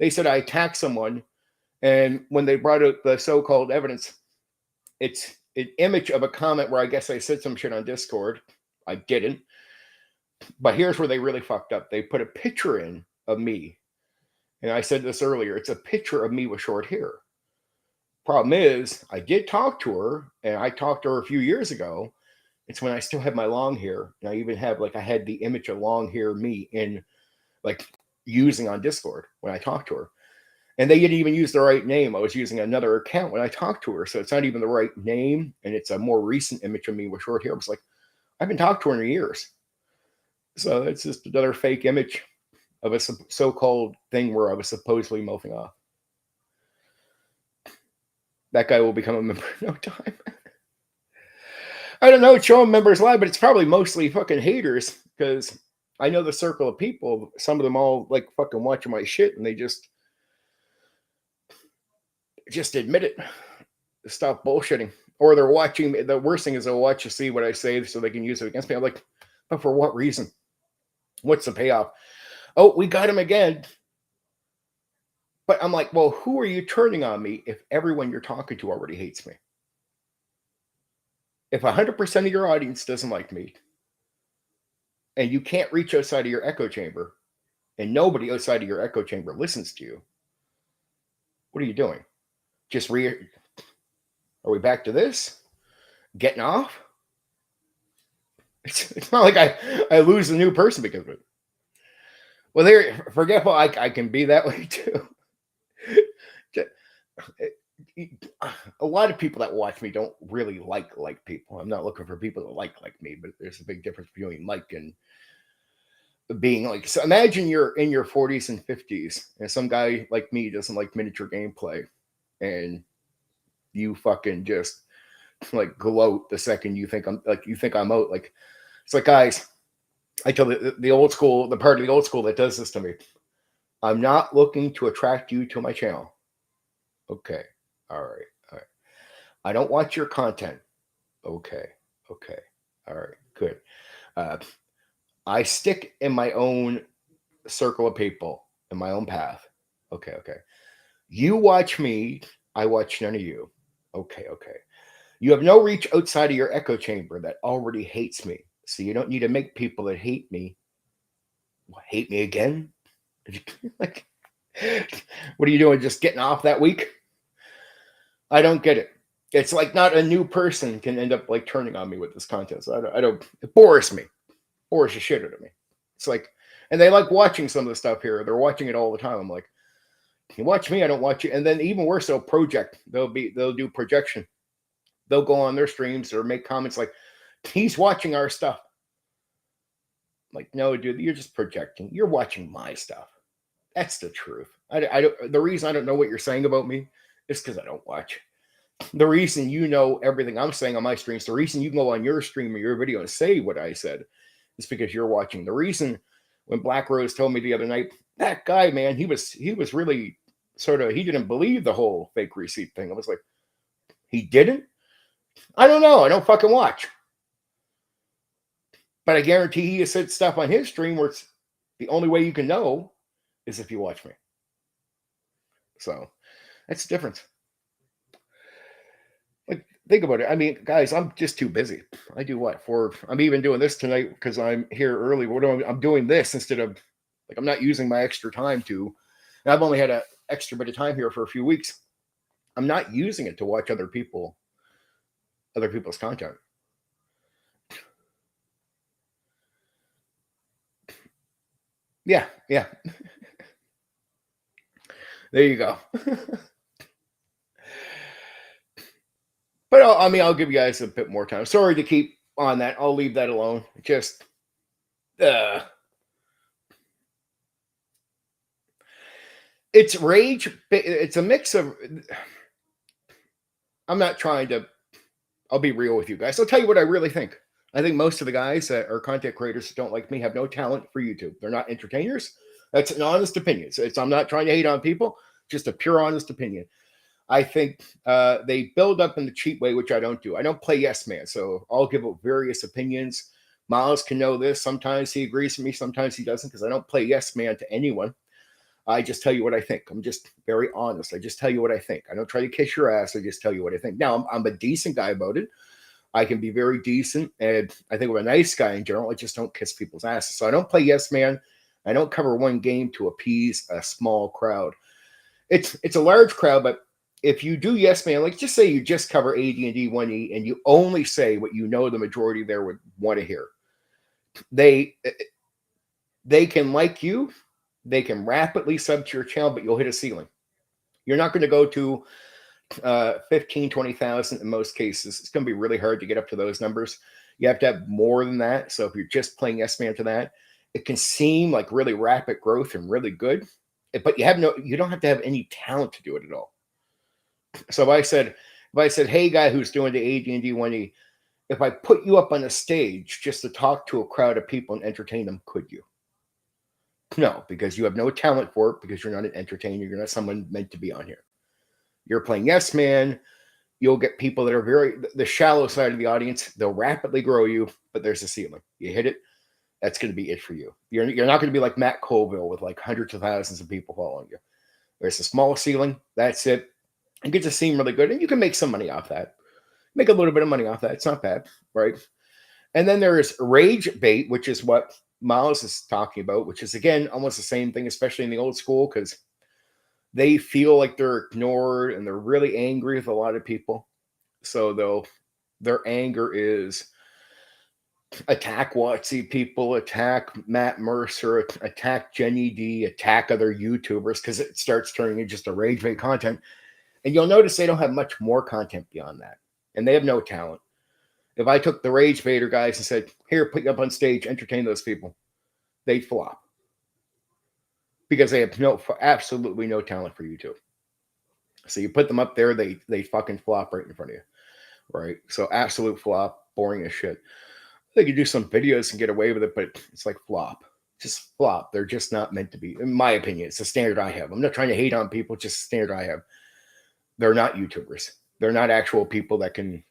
They said I attacked someone, and when they brought out the so-called evidence, it's an image of a comment where I guess I said some shit on Discord. I didn't. But here's where they really fucked up. They put a picture in of me. And I said this earlier. It's a picture of me with short hair. Problem is, I did talk to her, and I talked to her a few years ago. It's when I still had my long hair. And I even have, like, I had the image of long hair me in, like, using on Discord when I talked to her. And they didn't even use the right name. I was using another account when I talked to her. So it's not even the right name. And it's a more recent image of me with short hair. I was like, I've been talking to her in years. So it's just another fake image of a so-called thing where I was supposedly mouthing off. That guy will become a member in no time. I don't know, it's showing members live, but it's probably mostly fucking haters, because I know the circle of people, some of them all like fucking watching my shit, and they just admit it. Stop bullshitting. Or they're watching, the worst thing is they'll watch to see what I say so they can use it against me. I'm like, but for what reason? What's the payoff? Oh, we got him again. But I'm like, well, who are you turning on me if everyone you're talking to already hates me? If 100% of your audience doesn't like me, and you can't reach outside of your echo chamber, and nobody outside of your echo chamber listens to you, what are you doing? Are we back to this? Getting off? It's not like I lose a new person because of it. Well, they're forgetful. I can be that way too. A lot of people that watch me don't really like people. I'm not looking for people that like me, but there's a big difference between like and being like. So imagine you're in your 40s and 50s, and some guy like me doesn't like miniature gameplay, and you fucking just like gloat the second you think I'm out. Like, it's like, guys, I tell the old school, the part of the old school that does this to me. I'm not looking to attract you to my channel. Okay. All right. I don't watch your content. Okay. All right. Good. I stick in my own circle of people, in my own path. Okay. You watch me. I watch none of you. Okay. You have no reach outside of your echo chamber that already hates me. So you don't need to make people that hate me again. Like, what are you doing? Just getting off that week? I don't get it. It's like not a new person can end up like turning on me with this content. So I don't. It bores me. Bores the shit out of me. It's like, and they like watching some of the stuff here. They're watching it all the time. I'm like, you watch me, I don't watch you. And then even worse, they'll project. They'll do projection. They'll go on their streams or make comments like, he's watching our stuff. Like, no, dude, you're just projecting. You're watching my stuff. That's the truth. The reason I don't know what you're saying about me is because I don't watch. The reason you know everything I'm saying on my streams, the reason you can go on your stream or your video and say what I said is because you're watching. The reason when Black Rose told me the other night, that guy, man, he was really sort of, he didn't believe the whole fake receipt thing. I was like, he didn't? I don't know. I don't fucking watch. But I guarantee he has said stuff on his stream where it's the only way you can know is if you watch me. So that's the difference. Like, think about it. I mean, guys, I'm just too busy. I do what? I'm even doing this tonight because I'm here early. I'm doing this instead of, like, I'm not using my extra time to, and I've only had an extra bit of time here for a few weeks. I'm not using it to watch other people's content. Yeah. There you go. But I'll give you guys a bit more time. Sorry to keep on that. I'll leave that alone. Just, it's rage. It's a mix of, I'm not trying to, I'll be real with you guys. I'll tell you what I really think. I think most of the guys that are content creators that don't like me have no talent for YouTube. They're not entertainers. That's an honest opinion. So I'm not trying to hate on people, just a pure honest opinion. I think they build up in the cheap way, which I don't do. I don't play yes man, so I'll give up various opinions. Miles can know this. Sometimes he agrees with me, sometimes he doesn't, because I don't play yes man to anyone. I just tell you what I think. I'm just very honest. I just tell you what I think. I don't try to kiss your ass. I just tell you what I think. Now, I'm a decent guy about it. I can be very decent, and I think I'm a nice guy in general. I just don't kiss people's asses. So I don't play yes man. I don't cover one game to appease a small crowd. It's a large crowd, but if you do yes man, like just say you just cover AD&D 1E and you only say what you know the majority there would want to hear, they can like you, they can rapidly sub to your channel, but you'll hit a ceiling. You're not going to go to 15, 20,000 in most cases. It's going to be really hard to get up to those numbers. You have to have more than that. So if you're just playing yes man to that, it can seem like really rapid growth and really good, but you don't have to have any talent to do it at all. So if I said, hey, guy who's doing the AD&D 1E, if I put you up on a stage just to talk to a crowd of people and entertain them, could you? No, because you have no talent for it, because you're not an entertainer. You're not someone meant to be on here. You're playing yes man. You'll get people that are the shallow side of the audience. They'll rapidly grow you, but there's a ceiling. You hit it, that's going to be it for you. You're not going to be like Matt Colville with like hundreds of thousands of people following you. There's a small ceiling. That's it. It gets to seem really good, and you can make some money off that. Make a little bit of money off that. It's not bad, right? And then there is rage bait, which is what Miles is talking about, which is, again, almost the same thing, especially in the old school, because they feel like they're ignored and they're really angry with a lot of people. So their anger is attack WotC people, attack Matt Mercer, attack Jenny D, attack other YouTubers, because it starts turning into just a rage bait content. And you'll notice they don't have much more content beyond that. And they have no talent. If I took the rage baiter guys and said, here, put you up on stage, entertain those people, they'd flop. Because they have absolutely no talent for YouTube. So you put them up there, they fucking flop right in front of you. Right? So absolute flop, boring as shit. They could do some videos and get away with it, but it's like flop. Just flop. They're just not meant to be. In my opinion, it's a standard I have. I'm not trying to hate on people, just a standard I have. They're not YouTubers. They're not actual people that can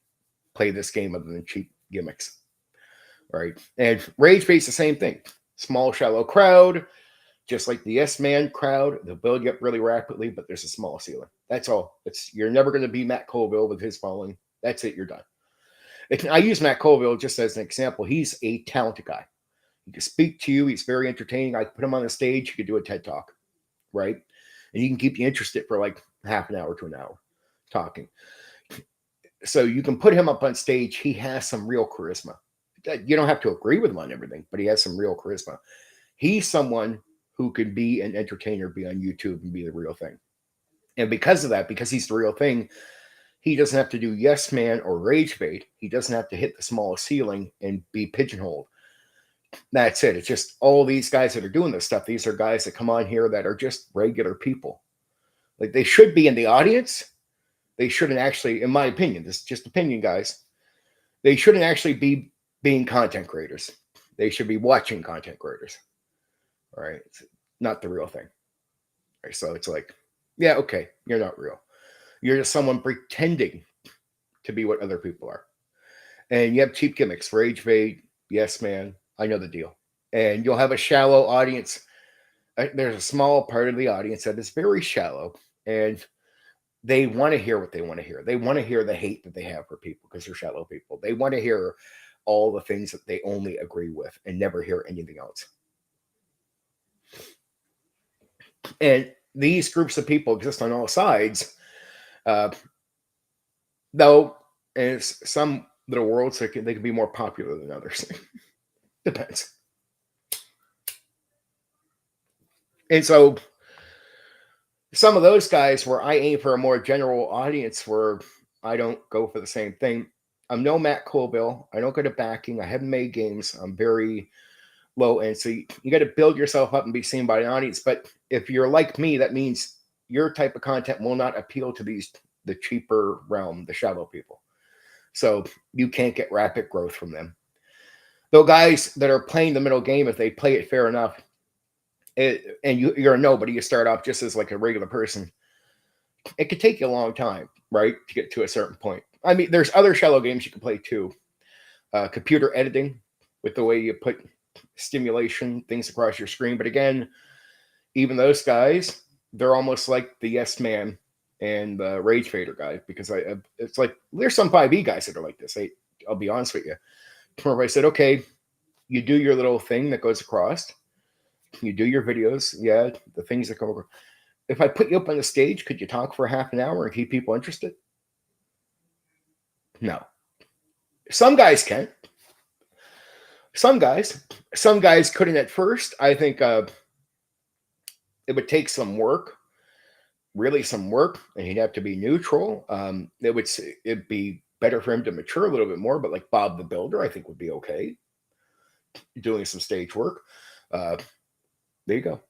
play this game other than cheap gimmicks. Right? And rage bait's the same thing. Small, shallow crowd, just like the yes man crowd. They'll build you up really rapidly, but there's a small ceiling. That's all. You're never going to be Matt Colville with his following. That's it. You're done. I use Matt Colville just as an example. He's a talented guy. He can speak to you. He's very entertaining. I put him on the stage. He could do a TED Talk, right? And he can keep you interested for like half an hour to an hour talking. So you can put him up on stage. He has some real charisma. You don't have to agree with him on everything, but he has some real charisma. He's someone who could be an entertainer, be on YouTube, and be the real thing. And because of that, because he's the real thing, he doesn't have to do yes man or rage bait. He doesn't have to hit the smallest ceiling and be pigeonholed. That's it. It's just all these guys that are doing this stuff. These are guys that come on here that are just regular people. Like, they should be in the audience. They shouldn't actually, in my opinion, this is just opinion, guys. They shouldn't actually be being content creators. They should be watching content creators. All right. It's not the real thing. All right, so it's like, yeah, okay, you're not real. You're just someone pretending to be what other people are. And you have cheap gimmicks, rage bait, yes man, I know the deal. And you'll have a shallow audience. There's a small part of the audience that is very shallow, and they want to hear what they want to hear. They want to hear the hate that they have for people because they're shallow people. They want to hear all the things that they only agree with and never hear anything else. And these groups of people exist on all sides. Though in some little worlds, they can be more popular than others. Depends. And so some of those guys where I aim for a more general audience, where I don't go for the same thing. I'm no Matt Colville. I don't go to backing. I haven't made games. I'm very low end. So you got to build yourself up and be seen by an audience. But if you're like me, that means your type of content will not appeal to the cheaper realm, the shallow people. So you can't get rapid growth from them. Though guys that are playing the middle game, if they play it fair enough, and you're a nobody, you start off just as like a regular person, it could take you a long time, right, to get to a certain point. I mean, there's other shallow games you can play too. Computer editing, with the way you put stimulation, things across your screen. But again, Even those guys, they're almost like the Yes Man and the Rage Fader guy, because it's like there's some 5e guys that are like this. I'll be honest with you. Where I said, okay, you do your little thing that goes across, you do your videos, yeah, the things that come over. If I put you up on the stage, could you talk for half an hour and keep people interested? No. Some guys can. Some guys couldn't at first. I think it would take some work, really some work, and he'd have to be neutral. It'd be better for him to mature a little bit more. But like Bob the Builder, I think would be okay doing some stage work. There you go.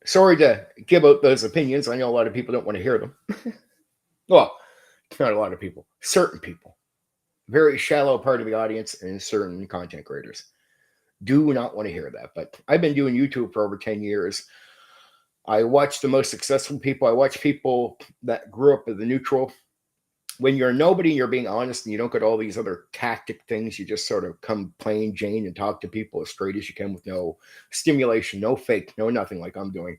Sorry to give out those opinions. I know a lot of people don't want to hear them. Well, not a lot of people, certain people, very shallow part of the audience, and certain content creators do not want to hear that. But I've been doing YouTube for over 10 years. I watch the most successful people. I watch people that grew up as a neutral. When you're nobody, you're being honest, and you don't get all these other tactic things. You just sort of come plain Jane and talk to people as straight as you can with no stimulation, no fake, no nothing like I'm doing.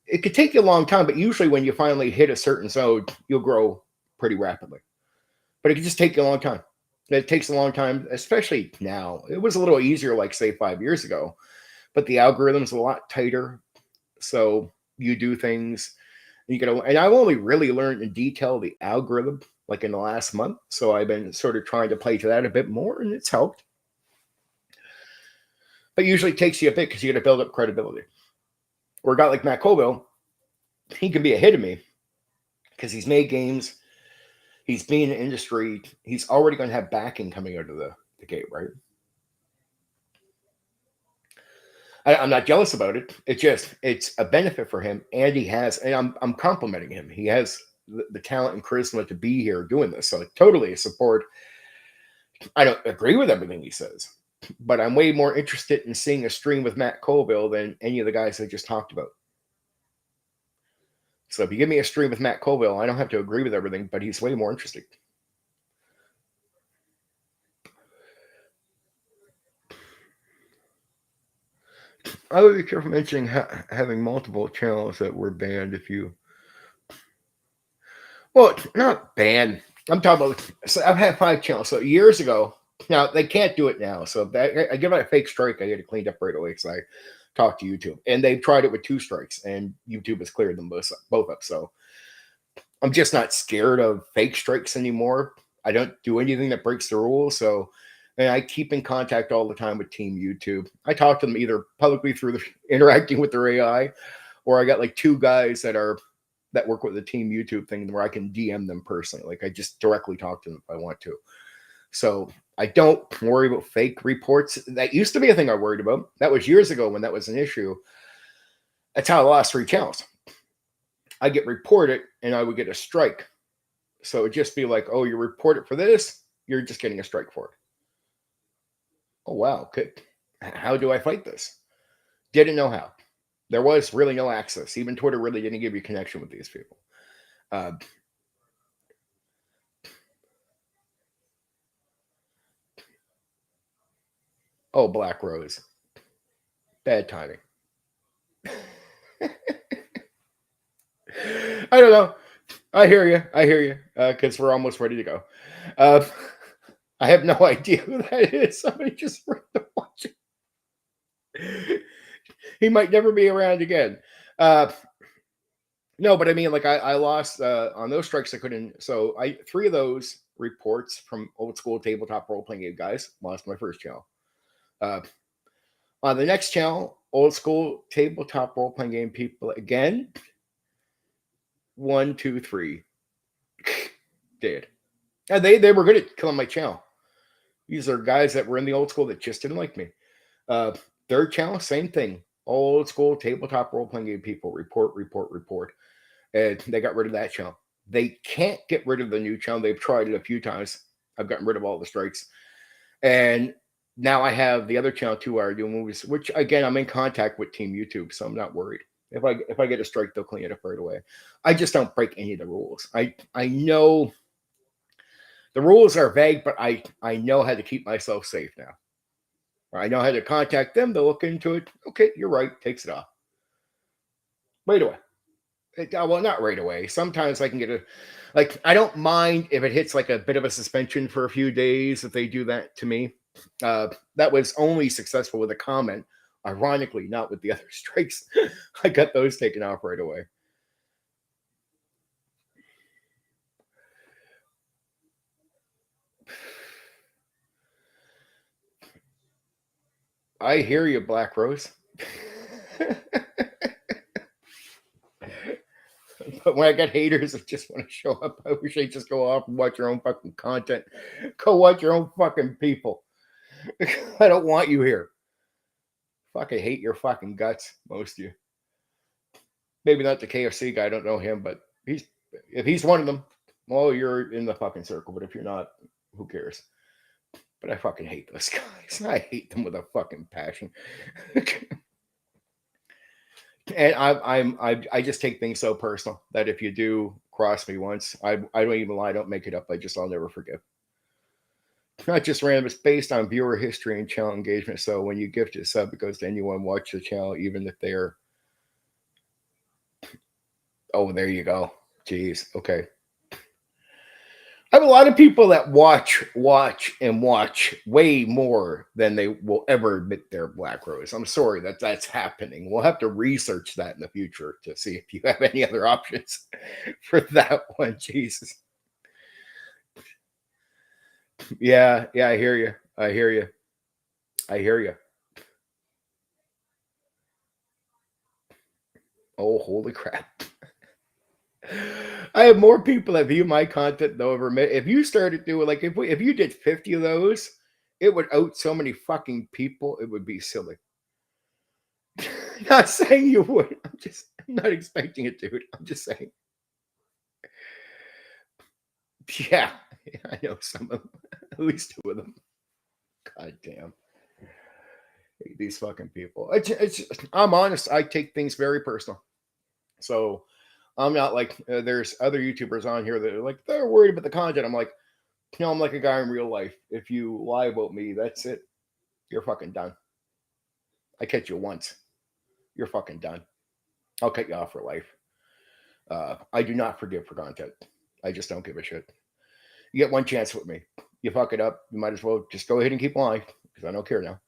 It could take you a long time, but usually when you finally hit a certain zone, you'll grow pretty rapidly. But it can just take you a long time. It takes a long time, especially now. It was a little easier, like say 5 years ago, but the algorithm's a lot tighter. So you do things, and I've only really learned in detail the algorithm like in the last month. So I've been sort of trying to play to that a bit more, and it's helped. But usually it takes you a bit because you got to build up credibility. Or a guy like Matt Colville, he can be ahead of me because he's made games. He's been in the industry. He's already going to have backing coming out of the gate, right? I'm not jealous about it. It's a benefit for him, and I'm complimenting him. He has the talent and charisma to be here doing this. So totally support. I don't agree with everything he says, but I'm way more interested in seeing a stream with Matt Colville than any of the guys I just talked about. So if you give me a stream with Matt Colville, I don't have to agree with everything, but he's way more interesting. I would be careful mentioning having multiple channels that were banned if you. Well, not banned. I'm talking about. So I've had 5 channels. So years ago, now they can't do it now. So I give it a fake strike, I get it cleaned up right away. So I talked to YouTube, and they've tried it with 2 strikes, and YouTube has cleared them both up. So I'm just not scared of fake strikes anymore. I don't do anything that breaks the rules. So, and I keep in contact all the time with Team YouTube. I talk to them either publicly through interacting with their AI, or I got like 2 guys that work with the Team YouTube thing where I can DM them personally. Like I just directly talk to them if I want to. So I don't worry about fake reports. That used to be a thing I worried about. That was years ago when that was an issue. That's how I lost 3 channels. I get reported and I would get a strike. So it'd just be like, oh, you reported for this, you're just getting a strike for it. Oh, wow. Okay. How do I fight this? Didn't know how. There was really no access. Even Twitter really didn't give you connection with these people. Oh, Black Rose. Bad timing. I don't know. I hear you. Because we're almost ready to go. I have no idea who that is. Somebody just watch it. He might never be around again. No, but I mean, like I lost on those strikes. I couldn't. So 3 of those reports from old school tabletop role playing game guys lost my first channel. On the next channel, old school tabletop role playing game people again. 1, 2, 3 dead. And they were good at killing my channel. These are guys that were in the old school that just didn't like me. 3rd channel, same thing. Old school tabletop role playing game people report. And they got rid of that channel. They can't get rid of the new channel. They've tried it a few times. I've gotten rid of all the strikes. And now I have the other channel too where I do movies, which again, I'm in contact with Team YouTube, so I'm not worried. If I get a strike, they'll clean it up right away. I just don't break any of the rules. I know the rules are vague, but I know how to keep myself safe now. I know how to contact them. They'll look into it. Okay, you're right. Takes it off right away. Well, not right away. Sometimes I can get a, like, I don't mind if it hits like a bit of a suspension for a few days if they do that to me. That was only successful with a comment. Ironically, not with the other strikes. I got those taken off right away. I hear you, Black Rose. But when I got haters that just want to show up, I wish they'd just go off and watch your own fucking content. Go watch your own fucking people. I don't want you here. Fucking hate your fucking guts, most of you. Maybe not the KFC guy. I don't know him, but if he's one of them, well, you're in the fucking circle. But if you're not, who cares? But I fucking hate those guys. I hate them with a fucking passion. And I just take things so personal that if you do cross me once, I don't even lie, I don't make it up. I'll never forgive. Not just random, it's based on viewer history and channel engagement. So when you gift a sub, it goes to anyone watch the channel, even if they're, oh, there you go. Jeez. Okay. I have a lot of people that watch way more than they will ever admit they're Black Rose. I'm sorry that's happening. We'll have to research that in the future to see if you have any other options for that one. Jesus. Yeah, I hear you. I hear you. Oh, holy crap. I have more people that view my content than ever. If you started doing, like, if you did 50 of those, it would out so many fucking people. It would be silly. Not saying you would. I'm not expecting it, dude. I'm just saying. Yeah, I know some of them. At least two of them. God damn. These fucking people. I'm honest. I take things very personal. So I'm not like, there's other YouTubers on here that are like, they're worried about the content. I'm like, I'm like a guy in real life. If you lie about me, that's it. You're fucking done. I catch you once. You're fucking done. I'll cut you off for life. I do not forgive for content. I just don't give a shit. You get one chance with me. You fuck it up, you might as well just go ahead and keep lying because I don't care now.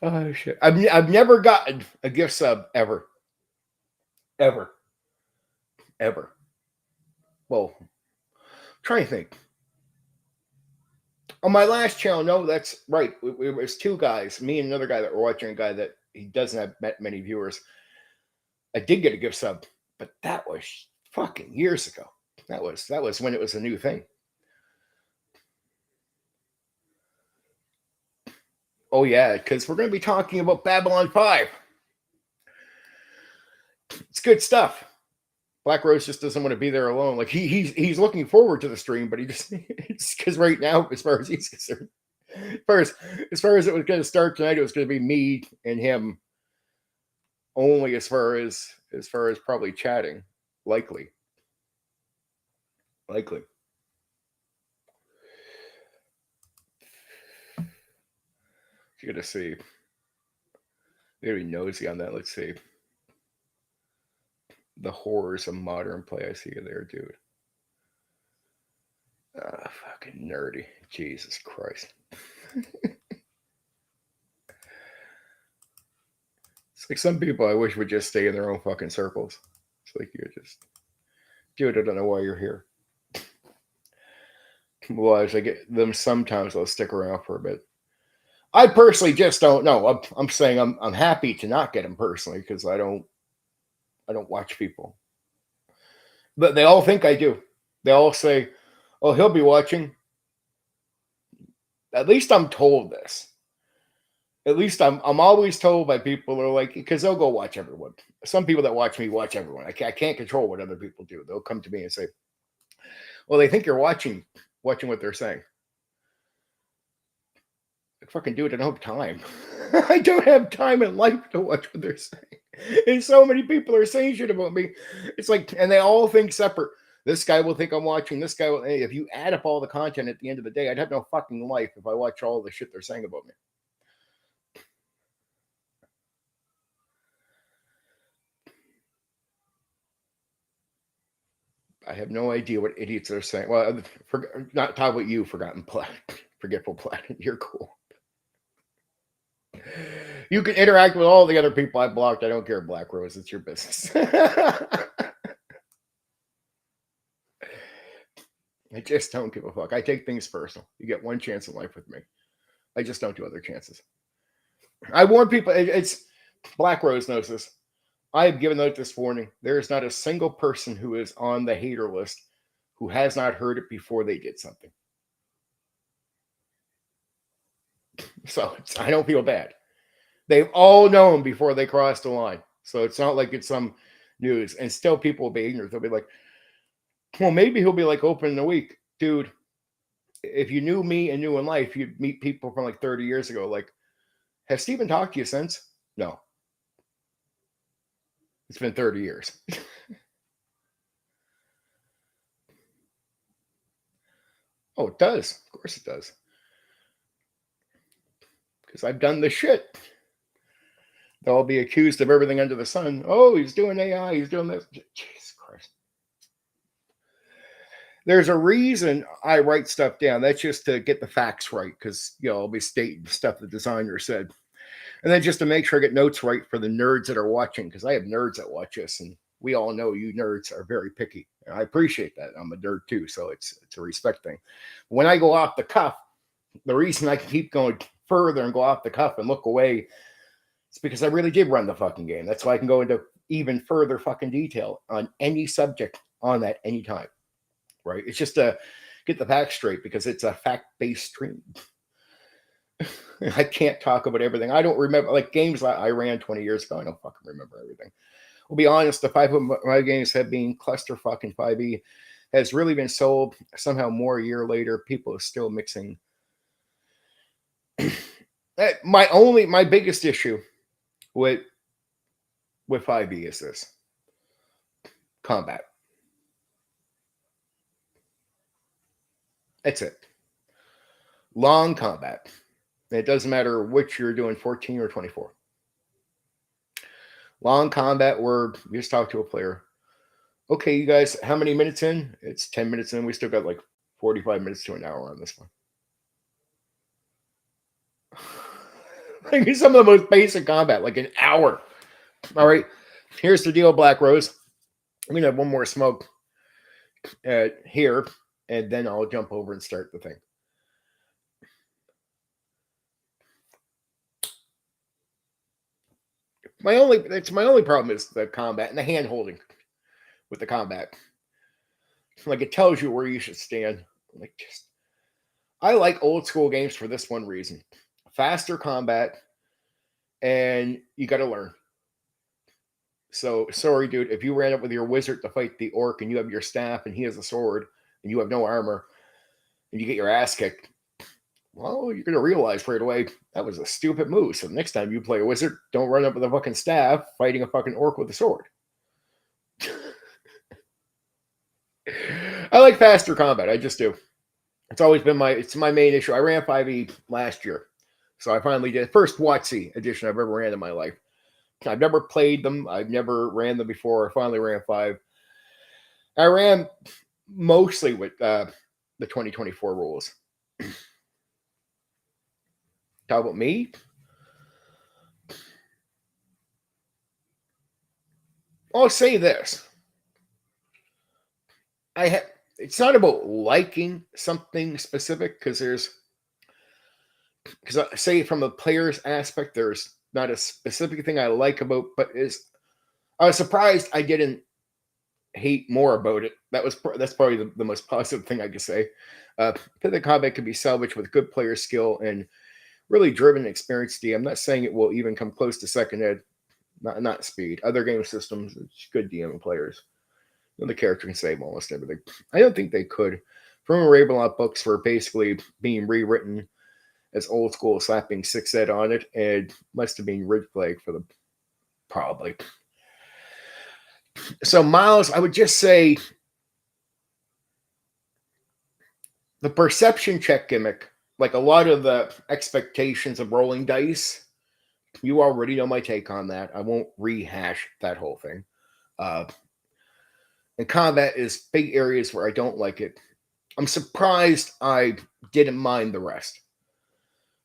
Oh shit! I've never gotten a gift sub ever. Well, try and think. On my last channel, no, that's right. It was two guys, me and another guy that were watching. A guy that he doesn't have met many viewers. I did get a gift sub, but that was fucking years ago. That was when it was a new thing. Oh yeah, because we're going to be talking about Babylon 5. It's good stuff. Black Rose just doesn't want to be there alone. Like he's looking forward to the stream, but he just it's because right now, as far as he's concerned, as far as it was going to start tonight, it was going to be me and him only. As far as probably chatting, likely. You got to see. Very nosy on that. Let's see. The horrors of modern play. I see you there, dude. Fucking nerdy. Jesus Christ. It's like some people I wish would just stay in their own fucking circles. It's like you're just, dude, I don't know why you're here. Well, as I get them, sometimes I'll stick around for a bit. I personally just don't know. I'm saying I'm happy to not get them personally because I don't watch people. But they all think I do. They all say, "Oh, he'll be watching." At least I'm told this. At least I'm always told by people who are like, because they'll go watch everyone. Some people that watch me watch everyone. I can't control what other people do. They'll come to me and say, "Well, they think you're watching what they're saying." Like, fucking dude, I don't have time. I don't have time in life to watch what they're saying. And so many people are saying shit about me. It's like, and they all think separate. This guy will think I'm watching. This guy will. Hey, if you add up all the content at the end of the day, I'd have no fucking life if I watch all the shit they're saying about me. I have no idea what idiots are saying. Well, not talk about you, forgetful planet. You're cool. You can interact with all the other people I blocked. I don't care, Black Rose. It's your business. I just don't give a fuck. I take things personal. You get one chance in life with me. I just don't do other chances. I warn people. It's Black Rose knows this. I have given out this warning. There is not a single person who is on the hater list who has not heard it before they did something. So I don't feel bad. They've all known before they crossed the line. So it's not like it's some news. And still people will be ignorant. They'll be like, well, maybe he'll be like open in a week. Dude, if you knew me and knew in life, you'd meet people from like 30 years ago. Like, has Steven talked to you since? No. It's been 30 years. Oh, it does. Of course it does. Because I've done the shit. They'll be accused of everything under the sun. Oh, he's doing AI. He's doing this. Jesus Christ. There's a reason I write stuff down. That's just to get the facts right. Because, I'll be stating stuff the designer said. And then just to make sure I get notes right for the nerds that are watching. Because I have nerds that watch us. And we all know you nerds are very picky. And I appreciate that. I'm a nerd too. So it's a respect thing. When I go off the cuff, the reason I can keep going further and go off the cuff and look away, it's because I really did run the fucking game. That's why I can go into even further fucking detail on any subject on that anytime. Right? It's just to get the facts straight because it's a fact-based stream. I can't talk about everything. I don't remember, like games I ran 20 years ago. I don't fucking remember everything. We'll be honest, the 5.5 games have been cluster fucking 5e has really been sold somehow more a year later. People are still mixing. My biggest issue with 5e is this combat. That's it. Long combat. It doesn't matter which you're doing, 14 or 24. Long combat where you just talk to a player. Okay, you guys, how many minutes in? It's 10 minutes in. We still got like 45 minutes to an hour on this one. Like some of the most basic combat, like an hour. All right, here's the deal, Black Rose. I'm going to have one more smoke here, and then I'll jump over and start the thing. My only problem is the combat and the hand holding with the combat. Like it tells you where you should stand. I like old school games for this one reason: faster combat, and you got to learn. So sorry, dude, if you ran up with your wizard to fight the orc and you have your staff and he has a sword and you have no armor and you get your ass kicked, well, you're going to realize right away that was a stupid move. So next time you play a wizard, don't run up with a fucking staff fighting a fucking orc with a sword. I like faster combat. I just do. It's always been my main issue. I ran 5e last year. So I finally did first WotC edition I've ever ran in my life. I've never played them. I've never ran them before. I finally ran 5. I ran mostly with the 2024 rules. Talk about me. I'll say this. It's not about liking something specific because I say from a player's aspect, there's not a specific thing I like about, but I was surprised I didn't hate more about it. That's probably the most positive thing I could say. The combat can be salvaged with good player skill and really driven experienced DM. I'm not saying it will even come close to second ed, not speed. Other game systems, it's good DM and players. The character can save almost everything. I don't think they could. From Ravenloft books were basically being rewritten as old school, slapping 6 ed on it, and must have been Ridge Plague for the probably. So Miles, I would just say the perception check gimmick, like a lot of the expectations of rolling dice, you already know my take on that. I won't rehash that whole thing. Uh, and combat is big areas where I don't like it. I'm surprised I didn't mind the rest,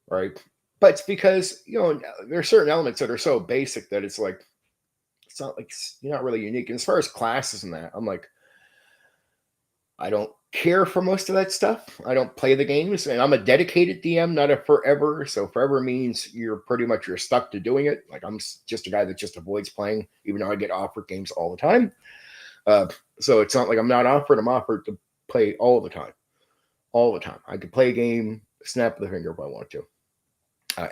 right? But it's because, there are certain elements that are so basic that it's like, it's not like you're not really unique. And as far as classes and that, I'm like, I don't care for most of that stuff. I don't play the games, and I'm a dedicated DM, not a forever. So forever means you're stuck to doing it. Like I'm just a guy that just avoids playing, even though I get offered games all the time. So it's not like I'm not offered. I'm offered to play all the time. All the time. I could play a game, snap the finger if I want to.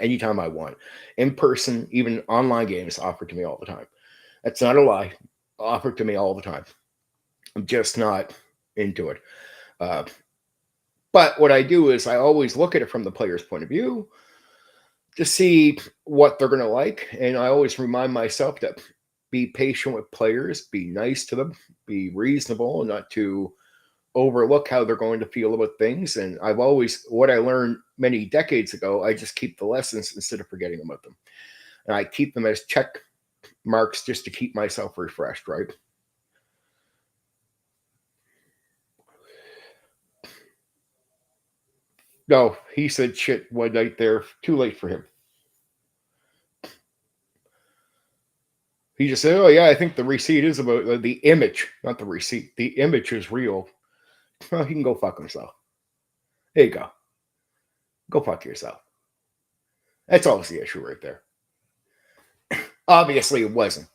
Anytime I want. In person, even online games offered to me all the time. That's not a lie. Offered to me all the time. I'm just not into it. But what I do is I always look at it from the player's point of view to see what they're going to like. And I always remind myself that be patient with players, be nice to them, be reasonable, not to overlook how they're going to feel about things. And what I learned many decades ago, I just keep the lessons instead of forgetting about them. And I keep them as check marks just to keep myself refreshed, right? No, he said shit one night there. Too late for him. He just said, "Oh yeah, I think the receipt is about the image, not the receipt. The image is real." Well, he can go fuck himself. There you go. Go fuck yourself. That's always the issue right there. Obviously, it wasn't.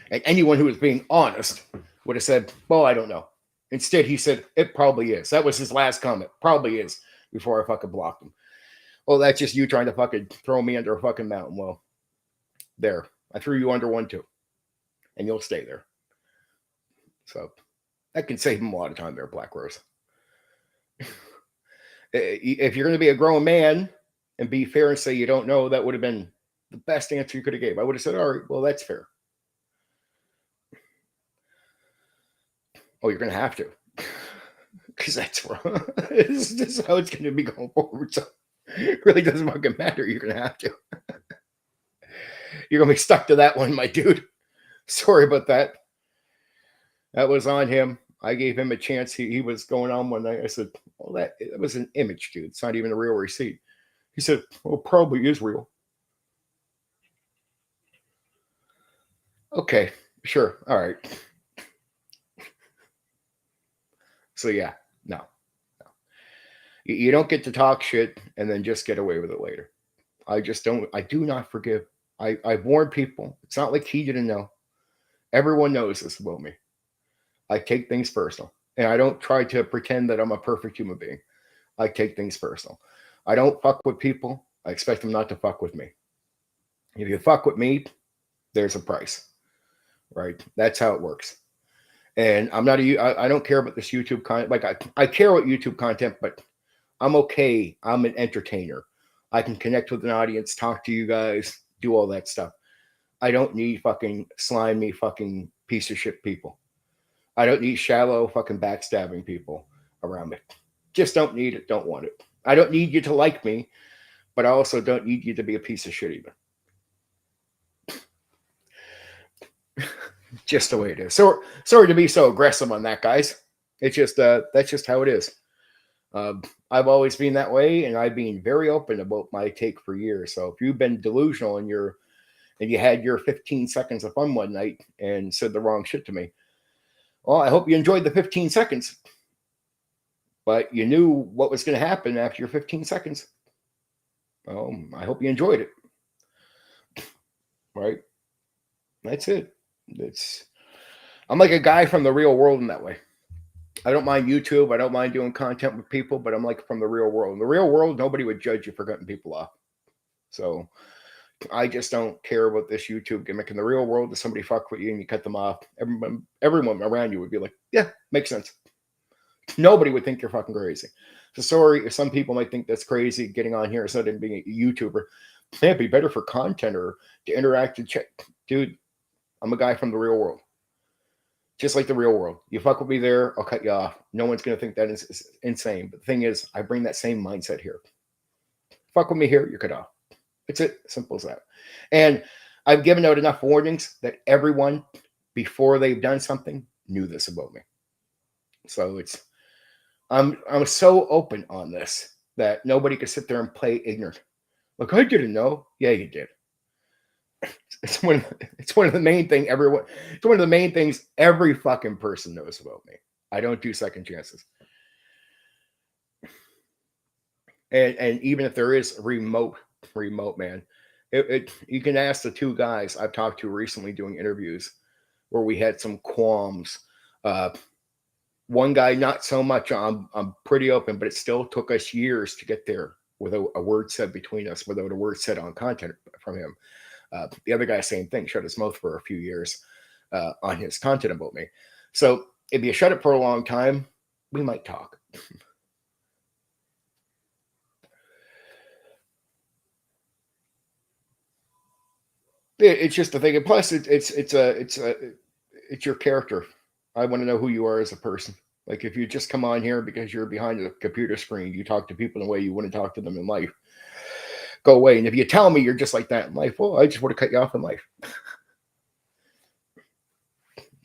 And anyone who was being honest would have said, "Well, I don't know." Instead, he said, "It probably is." That was his last comment. Probably is. Before I fucking blocked him. Well, that's just you trying to fucking throw me under a fucking mountain. Well, there. I threw you under one too. And you'll stay there. So that can save him a lot of time there, Black Rose. If you're going to be a grown man and be fair and say you don't know, that would have been the best answer you could have gave. I would have said, all right, well, that's fair. Oh, you're going to have to. Because that's wrong. This is how it's going to be going forward. So it really doesn't fucking matter. You're going to have to. You're going to be stuck to that one, my dude. Sorry about that. That was on him. I gave him a chance. He was going on one night. I said, well, that was an image, dude. It's not even a real receipt. He said, well, probably is real. Okay, sure. All right. So, yeah, no. You don't get to talk shit and then just get away with it later. I do not forgive. I've warned people. It's not like he didn't know. Everyone knows this about me. I take things personal. And I don't try to pretend that I'm a perfect human being. I take things personal. I don't fuck with people. I expect them not to fuck with me. If you fuck with me, there's a price, right? That's how it works. And I don't care about this YouTube content. Like I care about YouTube content, but I'm okay. I'm an entertainer. I can connect with an audience, talk to you guys, do all that stuff. I don't need fucking slimy fucking piece of shit people. I don't need shallow fucking backstabbing people around me. Just don't need it. Don't want it. I don't need you to like me, but I also don't need you to be a piece of shit either. Just the way it is. So sorry to be so aggressive on that, guys. It's just that's just how it is. I've always been that way, and I've been very open about my take for years. So if you've been delusional and you had your 15 seconds of fun one night and said the wrong shit to me, well, I hope you enjoyed the 15 seconds. But you knew what was going to happen after your 15 seconds. I hope you enjoyed it. Right? That's it. I'm like a guy from the real world in that way. I don't mind YouTube. I don't mind doing content with people, but I'm like from the real world. In the real world, nobody would judge you for cutting people off. So I just don't care about this YouTube gimmick. In the real world, if somebody fuck with you and you cut them off, everyone around you would be like, yeah, makes sense. Nobody would think you're fucking crazy. So sorry if some people might think that's crazy getting on here instead of being a YouTuber. It'd be better for content or to interact and check. Dude, I'm a guy from the real world. Just like the real world. You fuck with me there, I'll cut you off. No one's going to think that is insane. But the thing is, I bring that same mindset here. Fuck with me here, you're cut off. It's it. Simple as that. And I've given out enough warnings that everyone, before they've done something, knew this about me. So I'm so open on this that nobody could sit there and play ignorant. Look, I didn't know. Yeah, you did. It's one of the main thing everyone. It's one of the main things every fucking person knows about me. I don't do second chances. And even if there is remote man, you can ask the two guys I've talked to recently doing interviews where we had some qualms. One guy, not so much. I'm pretty open, but it still took us years to get there without a word said between us, without a word said on content from him. The other guy, same thing, shut his mouth for a few years on his content about me. So if you shut it for a long time, we might talk. It's just the thing. And plus, it's your character. I want to know who you are as a person. Like if you just come on here because you're behind a computer screen, you talk to people in a way you wouldn't talk to them in life. Go away. And if you tell me you're just like that in life, well, I just want to cut you off in life.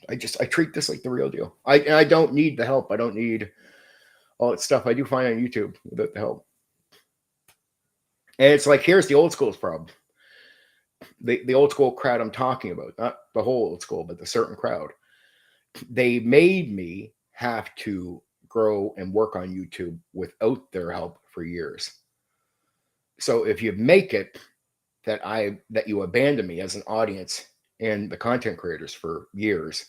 I treat this like the real deal. I don't need the help. I don't need all that stuff I do find on YouTube without the help. And it's like, here's the old school's problem. The old school crowd I'm talking about, not the whole old school, but the certain crowd. They made me have to grow and work on YouTube without their help for years. So if you make it that you abandon me as an audience and the content creators for years,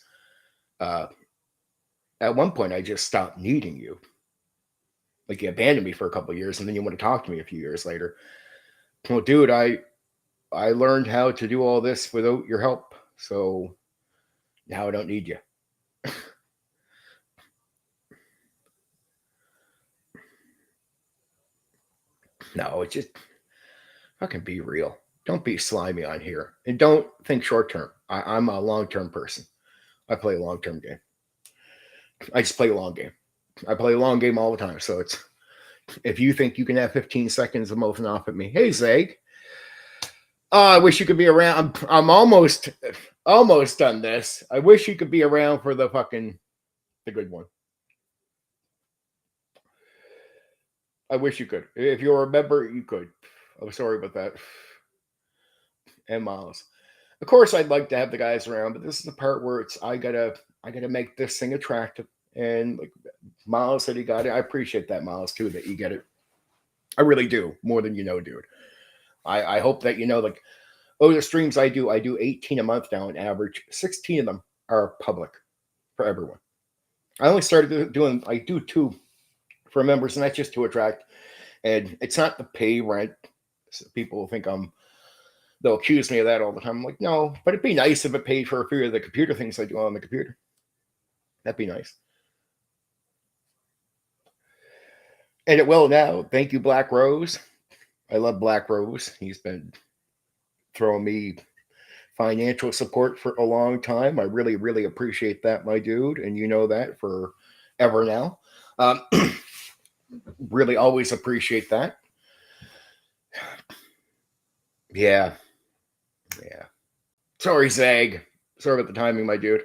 at one point I just stopped needing you. Like you abandoned me for a couple of years and then you want to talk to me a few years later. Well, dude, I learned how to do all this without your help. So now I don't need you. No, it's just fucking be real. Don't be slimy on here. And don't think short term. I'm a long term person. I play a long term game. I just play a long game. I play a long game all the time. So it's if you think you can have 15 seconds of mouthing off at me, hey Zeg, I wish you could be around. I'm almost done this. I wish you could be around for the good one. I wish you could. If you're a member, you could. I'm sorry about that. And Miles. Of course, I'd like to have the guys around, but this is the part where I gotta make this thing attractive. And like Miles said, he got it. I appreciate that, Miles, too, that you get it. I really do, more than you know, dude. I hope that you know, like, the streams I do 18 a month now on average. 16 of them are public for everyone. I only started doing, I do 2 for members, and that's just to attract. And it's not the pay rent. So people think they'll accuse me of that all the time. I'm like, no, but it'd be nice if it paid for a few of the computer things I do on the computer. That'd be nice. And it will now. Thank you, Black Rose. I love Black Rose. He's been throwing me financial support for a long time. I really, really appreciate that, my dude. And you know that forever now. Really always appreciate that. Yeah. Sorry, Zag. Sorry about the timing, my dude.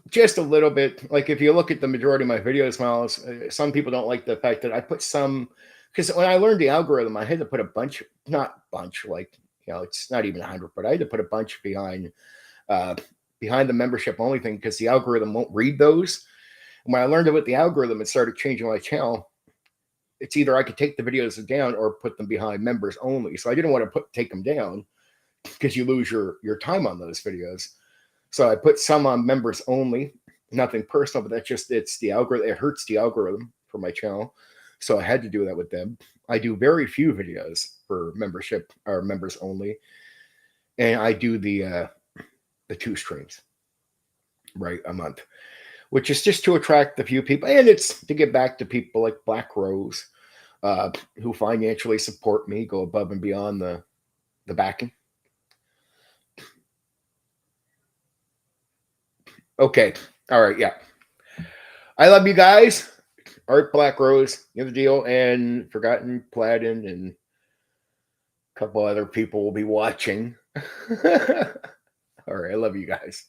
Just a little bit. Like if you look at the majority of my videos, Miles, some people don't like the fact that I put some, because when I learned the algorithm, I had to put a bunch, not bunch, like, it's not even 100, but I had to put a bunch behind the membership only thing because the algorithm won't read those. And when I learned about the algorithm and started changing my channel, it's either I could take the videos down or put them behind members only. So I didn't want to take them down because you lose your time on those videos. So I put some on members only, nothing personal, but it's the algorithm. It hurts the algorithm for my channel. So I had to do that with them. I do very few videos for membership or members only. And I do the 2 streams, right, a month, which is just to attract the few people. And it's to give back to people like Black Rose, who financially support me, go above and beyond the backing. Okay. All right. Yeah. I love you guys. Art Black Rose, you know the deal, and Forgotten Platin and a couple other people will be watching. All right. I love you guys.